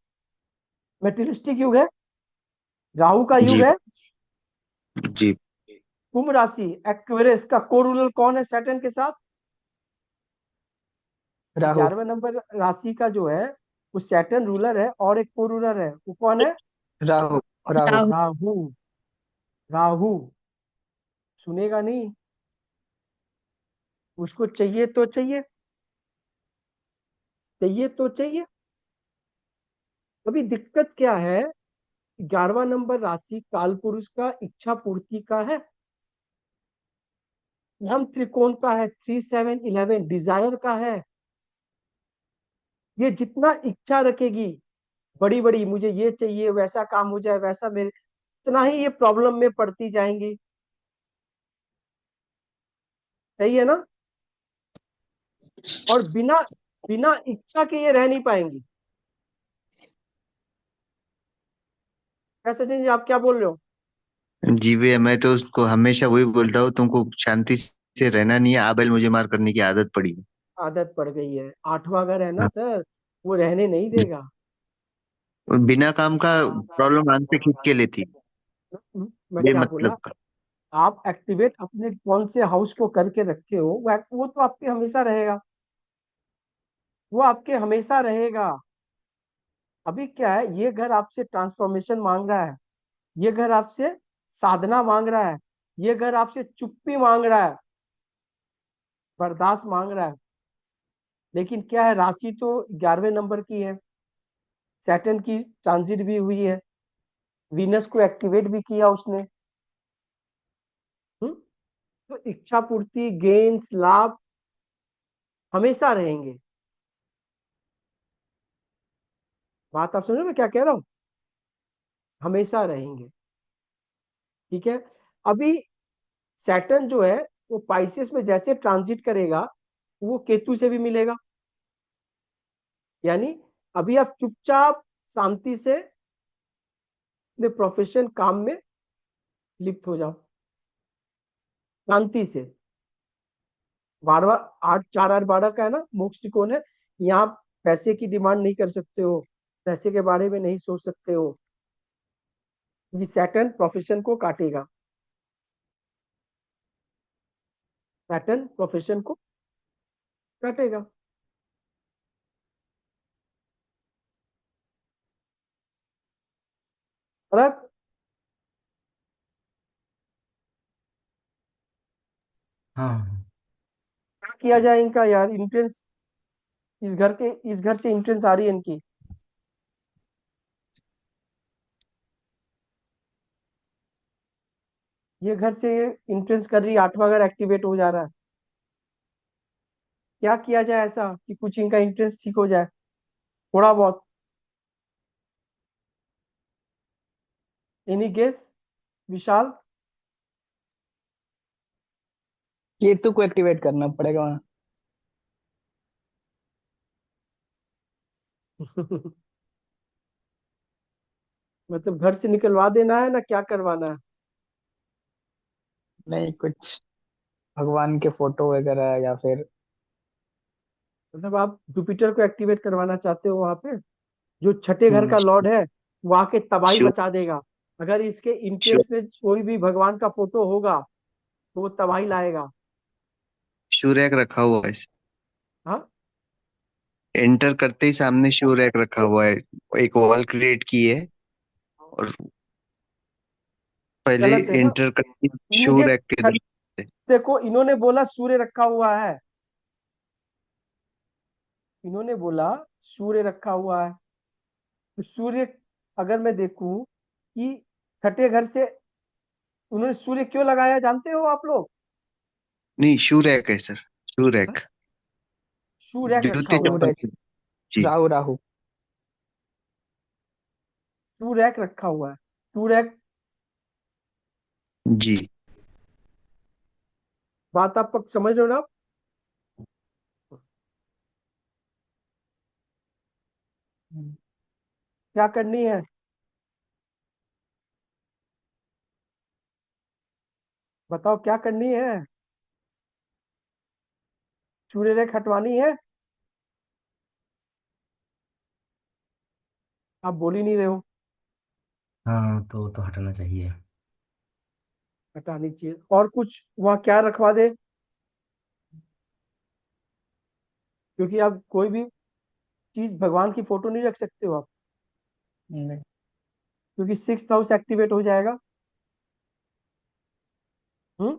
मेटेरियलिस्टिक युग है, राहु का जी। युग है। जी। कुंभ राशि एक्वेरियस का कोरूलर कौन है सैटर्न के साथ? राहु। 11वें नंबर राशि का जो है वो सैटर्न रूलर है और एक कोरूलर है, वो कौन है? राहु। राहु। राहु। राहु। राहु। सुनेगा नहीं, उसको चाहिए तो चाहिए, चाहिए तो चाहिए। अभी दिक्कत क्या है, 11वां नंबर राशि काल पुरुष का इच्छा पूर्ति का है, हम त्रिकोण का है, 3 7 11 डिजायर का है। ये जितना इच्छा रखेगी बड़ी बड़ी, मुझे ये चाहिए, वैसा काम हो जाए, वैसा मेरे, इतना ही ये प्रॉब्लम में पड़ती जाएंगी। सही है ना? और बिना बिना इच्छा के ये रह नहीं पाएंगी। क्या सचिन जी, आप क्या बोल रहे हो? जी भैया, मैं तो उसको हमेशा वही बोलता हूँ, तुमको शांति से रहना नहीं है, आबेल मुझे मार करने की आदत पड़ी है। आदत पड़ गई है, 8वां घर है ना सर, वो रहने नहीं देगा। बिना काम का प्रॉब्लम आंख पे खींच के लेती है, मैं क्या बोला, बेमतलब का। आप एक्टिवेट अपने कौन से हाउस को करके रखे हो, वो तो आपके हमेशा रहेगा, वो आपके हमेशा रहेगा। अभी क्या है, ये घर आपसे ट्रांसफॉर्मेशन मांग रहा है, ये घर आपसे साधना मांग रहा है, ये घर आपसे चुप्पी मांग रहा है, बर्दाश्त मांग रहा है। लेकिन क्या है, राशि तो 11वें नंबर की है, सैटर्न की ट्रांजिट भी हुई है, वीनस को एक्टिवेट भी किया उसने। तो इच्छा पूर्ति, गेन्स, लाभ हमेशा रहेंगे। बात आप समझ रहे हो मैं क्या कह रहा हूं? हमेशा रहेंगे। ठीक है। अभी सैटर्न जो है वो पाइसेस में जैसे ट्रांजिट करेगा, वो केतु से भी मिलेगा। यानी अभी आप चुपचाप शांति से अपने प्रोफेशन काम में लिप्त हो जाओ, शांति से। 12वां 8 4 8 12 का है ना, मोक्ष त्रिकोण है। यहाँ पैसे की डिमांड नहीं कर सकते हो, पैसे के बारे में नहीं सोच सकते हो, क्योंकि सैटर्न प्रोफेशन को काटेगा, सैटर्न प्रोफेशन को काटेगा। फर्क हाँ। क्या किया जाए इनका यार, इंट्रेंस इस घर से इंट्रेंस आ रही है इनकी। ये घर से इंट्रेंस कर रही है, 8वां घर एक्टिवेट हो जा रहा है। क्या किया जाए ऐसा कि कुछ इनका इंट्रेंस ठीक हो जाए, थोड़ा बहुत? एनी गेस विशाल? केतु को एक्टिवेट करना पड़ेगा वहाँ। मतलब घर से निकलवा देना है ना, क्या करवाना है? नहीं, कुछ भगवान के फोटो वगैरह या फिर। मतलब आप जुपिटर को एक्टिवेट करवाना चाहते हो वहां पे, जो छठे घर हम्म। का लॉर्ड है, वो आके तबाही शो मचा देगा। अगर इसके शो इंट्रेंस में कोई भी भगवान का फोटो होगा तो वो तबाही लाएगा। शू रैक रखा हुआ है, हाँ, एंटर करते ही सामने शू रैक रखा हुआ है, एक वॉल क्रिएट की है, और पहले गलत है ना। एंटर करते ही शू इमीडिएट रैक के छठ, दरवाजे। देखो इन्होंने बोला सूर्य रखा हुआ है, इन्होंने बोला सूर्य रखा हुआ है। तो सूर्य, अगर मैं देखूं कि छठे घर से उन्होंने सूर्य क्यों लगाया जानते हो आप लोग? नहीं, शू रैक है सर, शू हाँ? रैक, सूर्य रखा जूते हुआ है, चप्पल सूर्य। की। जी। राहु। राहु। सूर्य रखा हुआ है, सूर्य। जी। बात आप पक समझ रहे हो ना? क्या करनी है, बताओ क्या करनी है? सूर्य रेख हटवानी है? आप बोल ही नहीं रहे हो। हाँ, तो हटाना चाहिए। हटानी चाहिए। और कुछ वहाँ क्या रखवा दे, क्योंकि आप कोई भी चीज भगवान की फोटो नहीं रख सकते हो आप, नहीं। क्योंकि 6th हाउस एक्टिवेट हो जाएगा। हम्म,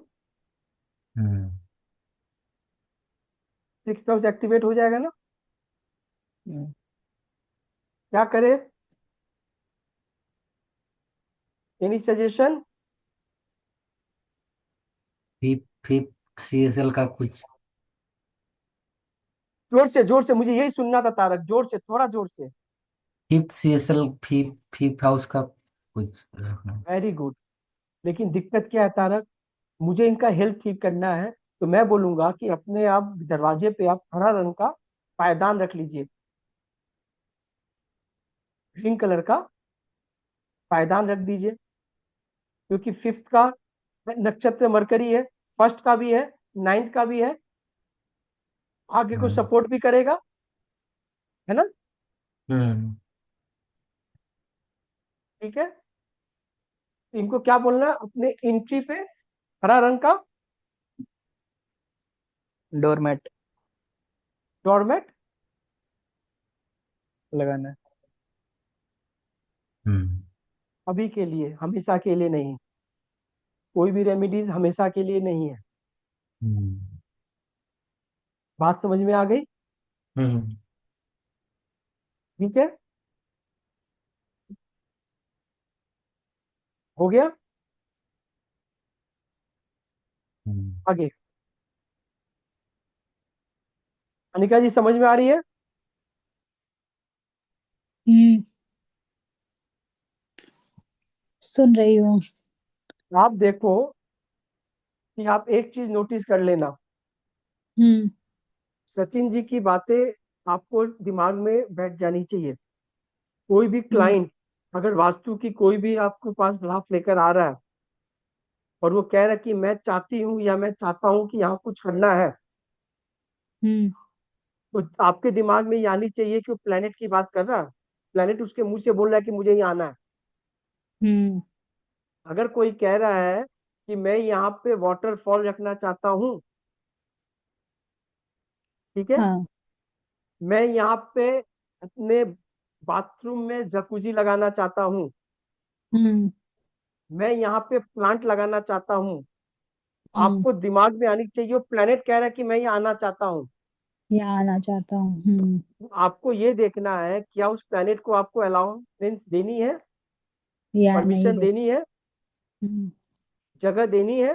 हम्म। 6th हाउस एक्टिवेट हो जाएगा ना। हम्म, क्या करे, any suggestion? Fifth fifth CSL का कुछ। जोर से मुझे यही सुनना था तारक, जोर से, थोड़ा जोर से। फिफ्थ सीएसएल फिफ्थ हाउस का कुछ रखना। Very good. लेकिन दिक्कत क्या है तारक, मुझे इनका हेल्थ ठीक करना है, तो मैं बोलूंगा कि अपने आप दरवाजे पे आप हरा रंग का पायदान रख लीजिए, ग्रीन कलर का पायदान रख दीजिए, क्योंकि 5th का नक्षत्र मरकरी है, 1st का भी है, 9th का भी है, आगे को हम्म। सपोर्ट भी करेगा, है ना। हम्म। ठीक है, इनको क्या बोलना है, अपने एंट्री पे हरा रंग का डोरमेट डोरमेट लगाना है। हम्म। अभी के लिए, हमेशा के लिए नहीं। कोई भी रेमेडीज हमेशा के लिए नहीं है। हम्म। बात समझ में आ गई? हम्म। ठीक है, हो गया। हम्म। आगे, अनिका जी समझ में आ रही है? हम्म, सुन रही हूँ। आप देखो कि आप एक चीज नोटिस कर लेना, हम्म। सचिन जी की बातें आपको दिमाग में बैठ जानी चाहिए। कोई भी हम्म। क्लाइंट अगर वास्तु की कोई भी आपके पास ड्राफ्ट लेकर आ रहा है और वो कह रहा है कि मैं चाहती हूँ या मैं चाहता हूँ कि यहाँ कुछ करना है, हम्म। तो आपके दिमाग में ये आनी चाहिए कि वो प्लेनेट की बात कर रहा है, प्लेनेट उसके मुंह से बोल रहा है कि मुझे यहाँ आना है। हम्म। अगर कोई कह रहा है कि मैं यहाँ पे वाटरफॉल रखना चाहता हूँ, ठीक है, हाँ। मैं यहाँ पे अपने बाथरूम में जकूजी लगाना चाहता हूँ, हम्म। मैं यहाँ पे प्लांट लगाना चाहता हूँ, हम्म। आपको दिमाग में आनी चाहिए वो प्लेनेट कह रहा है कि मैं यहाँ आना चाहता हूँ। यहाँ आना चाहता हूँ। आपको ये देखना है क्या उस प्लेनेट को आपको अलाउंस देनी है, या नहीं परमिशन दे। देनी है, हम्म। जगह देनी है।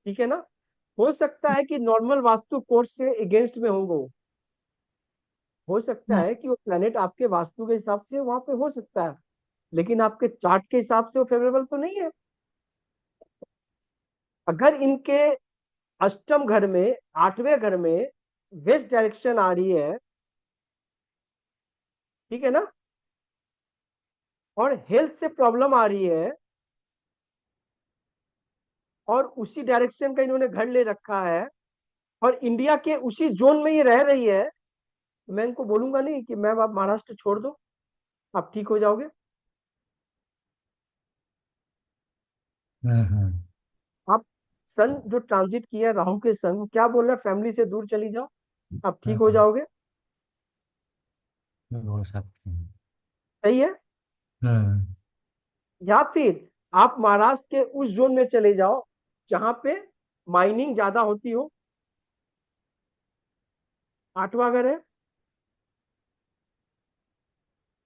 ठीक है ना। हो सकता है कि नॉर्मल वास्तु कोर्स से अगेंस्ट में होंगे वो। हो सकता हाँ। है कि वो प्लेनेट आपके वास्तु के हिसाब से वहां पे हो सकता है, लेकिन आपके चार्ट के हिसाब से वो फेवरेबल तो नहीं है। अगर इनके अष्टम घर में, 8वें घर में वेस्ट डायरेक्शन आ रही है, ठीक है ना, और हेल्थ से प्रॉब्लम आ रही है, और उसी डायरेक्शन का इन्होंने घर ले रखा है, और इंडिया के उसी जोन में ये रह रही है, तो मैं इनको बोलूंगा नहीं कि मैम आप महाराष्ट्र छोड़ दो, आप ठीक हो जाओगे। हम्म। आप सन जो ट्रांजिट किया राहु के सन, वो क्या बोल रहा है, फैमिली से दूर चली जाओ, आप ठीक हो जाओगे। बोल सकते हैं। सही है। हम्म। या फिर आप महाराष्ट्र के उस जोन में चले जाओ जहां पे माइनिंग ज्यादा होती हो, 8वां घर है।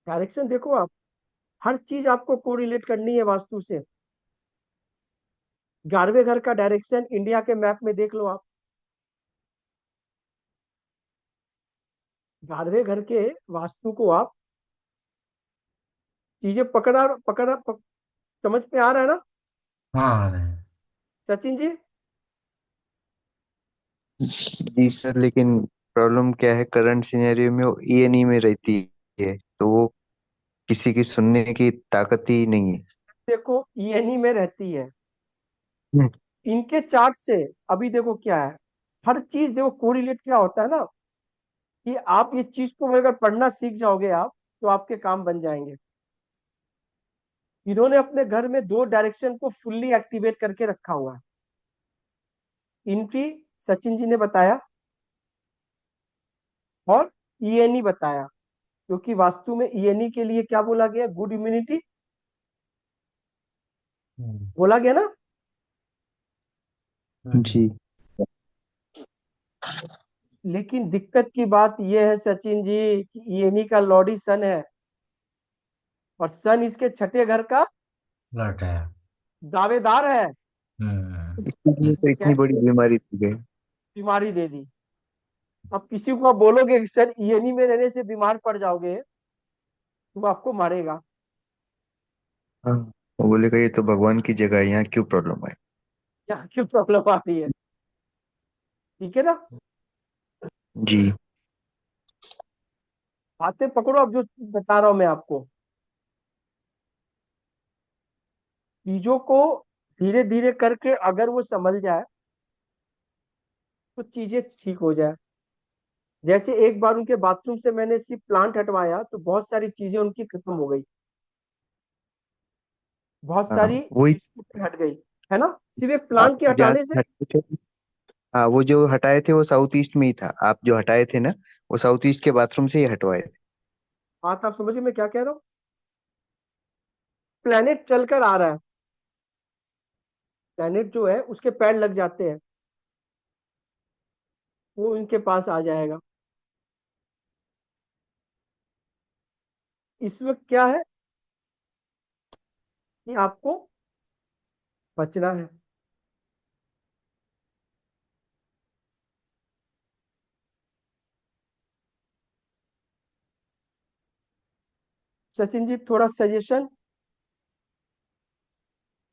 डायरेक्शन देखो आप, हर चीज आपको कोरिलेट करनी है वास्तु से। 11वें घर का डायरेक्शन इंडिया के मैप में देख लो आप, 11वें घर के वास्तु को आप चीजें समझ में आ रहा है ना हाँ आ रहे हैं। सचिन जी? जी सर, लेकिन प्रॉब्लम क्या है, करंट सिनेरियो में वो ईएनई में रहती है, तो वो किसी की सुनने की ताकत ही नहीं है। देखो ईएनई में रहती है, हम्म, इनके चार्ट से अभी देखो क्या है, हर चीज देखो कोरिलेट क्या होता है ना, कि आप ये चीज को अगर पढ़ना सीख जाओगे आप, तो आपके काम बन जाएंगे। इन्होंने अपने घर में 2 डायरेक्शन को फुल्ली एक्टिवेट करके रखा हुआ है। इंट्री सचिन जी ने बताया और ईएनई बताया, क्योंकि वास्तु में ईएनई के लिए क्या बोला गया? गुड इम्यूनिटी बोला गया ना। जी। लेकिन दिक्कत की बात यह है सचिन जी कि ईएनई का लॉर्ड ही सन है, और सन इसके छठे घर का लौट है। दावेदार है। इसीलिए तो क्या इतनी बड़ी बीमारी थी गई। बीमारी दे दी। अब किसी को आप बोलोगे कि सर ईएनई में रहने से बीमार पड़ जाओगे, तो वो आपको मारेगा। हाँ, वो बोलेगा ये तो भगवान की जगह है, यहाँ क्यों प्रॉब्लम है। क्या क्यों प्रॉब्लम आ रही है? ठीक है ना। जी। बातें पकड़ो अब जो बता रहा हूं मैं आपको। चीजों को धीरे धीरे करके अगर वो समझ जाए तो चीजें ठीक हो जाए। जैसे एक बार उनके बाथरूम से मैंने सिर्फ प्लांट हटवाया तो बहुत सारी चीजें उनकी खत्म हो गई, बहुत हाँ, सारी वही डिस्प्यूट हट गई, है ना, सिर्फ एक आप प्लांट के जहाँ हटाने से। हटाए थे। हाँ, वो जो हटाए थे वो साउथ ईस्ट में ही था। आप जो हटाए थे ना, वो साउथ ईस्ट के बाथरूम से ही हटवाए थे। बात आप समझिए मैं क्या कह रहा हूँ। प्लेनेट चलकर आ रहा है, प्लेनेट जो है उसके पैर लग जाते हैं, वो इनके पास आ जाएगा। इस वक्त क्या है कि आपको बचना है। सचिन जी थोड़ा सजेशन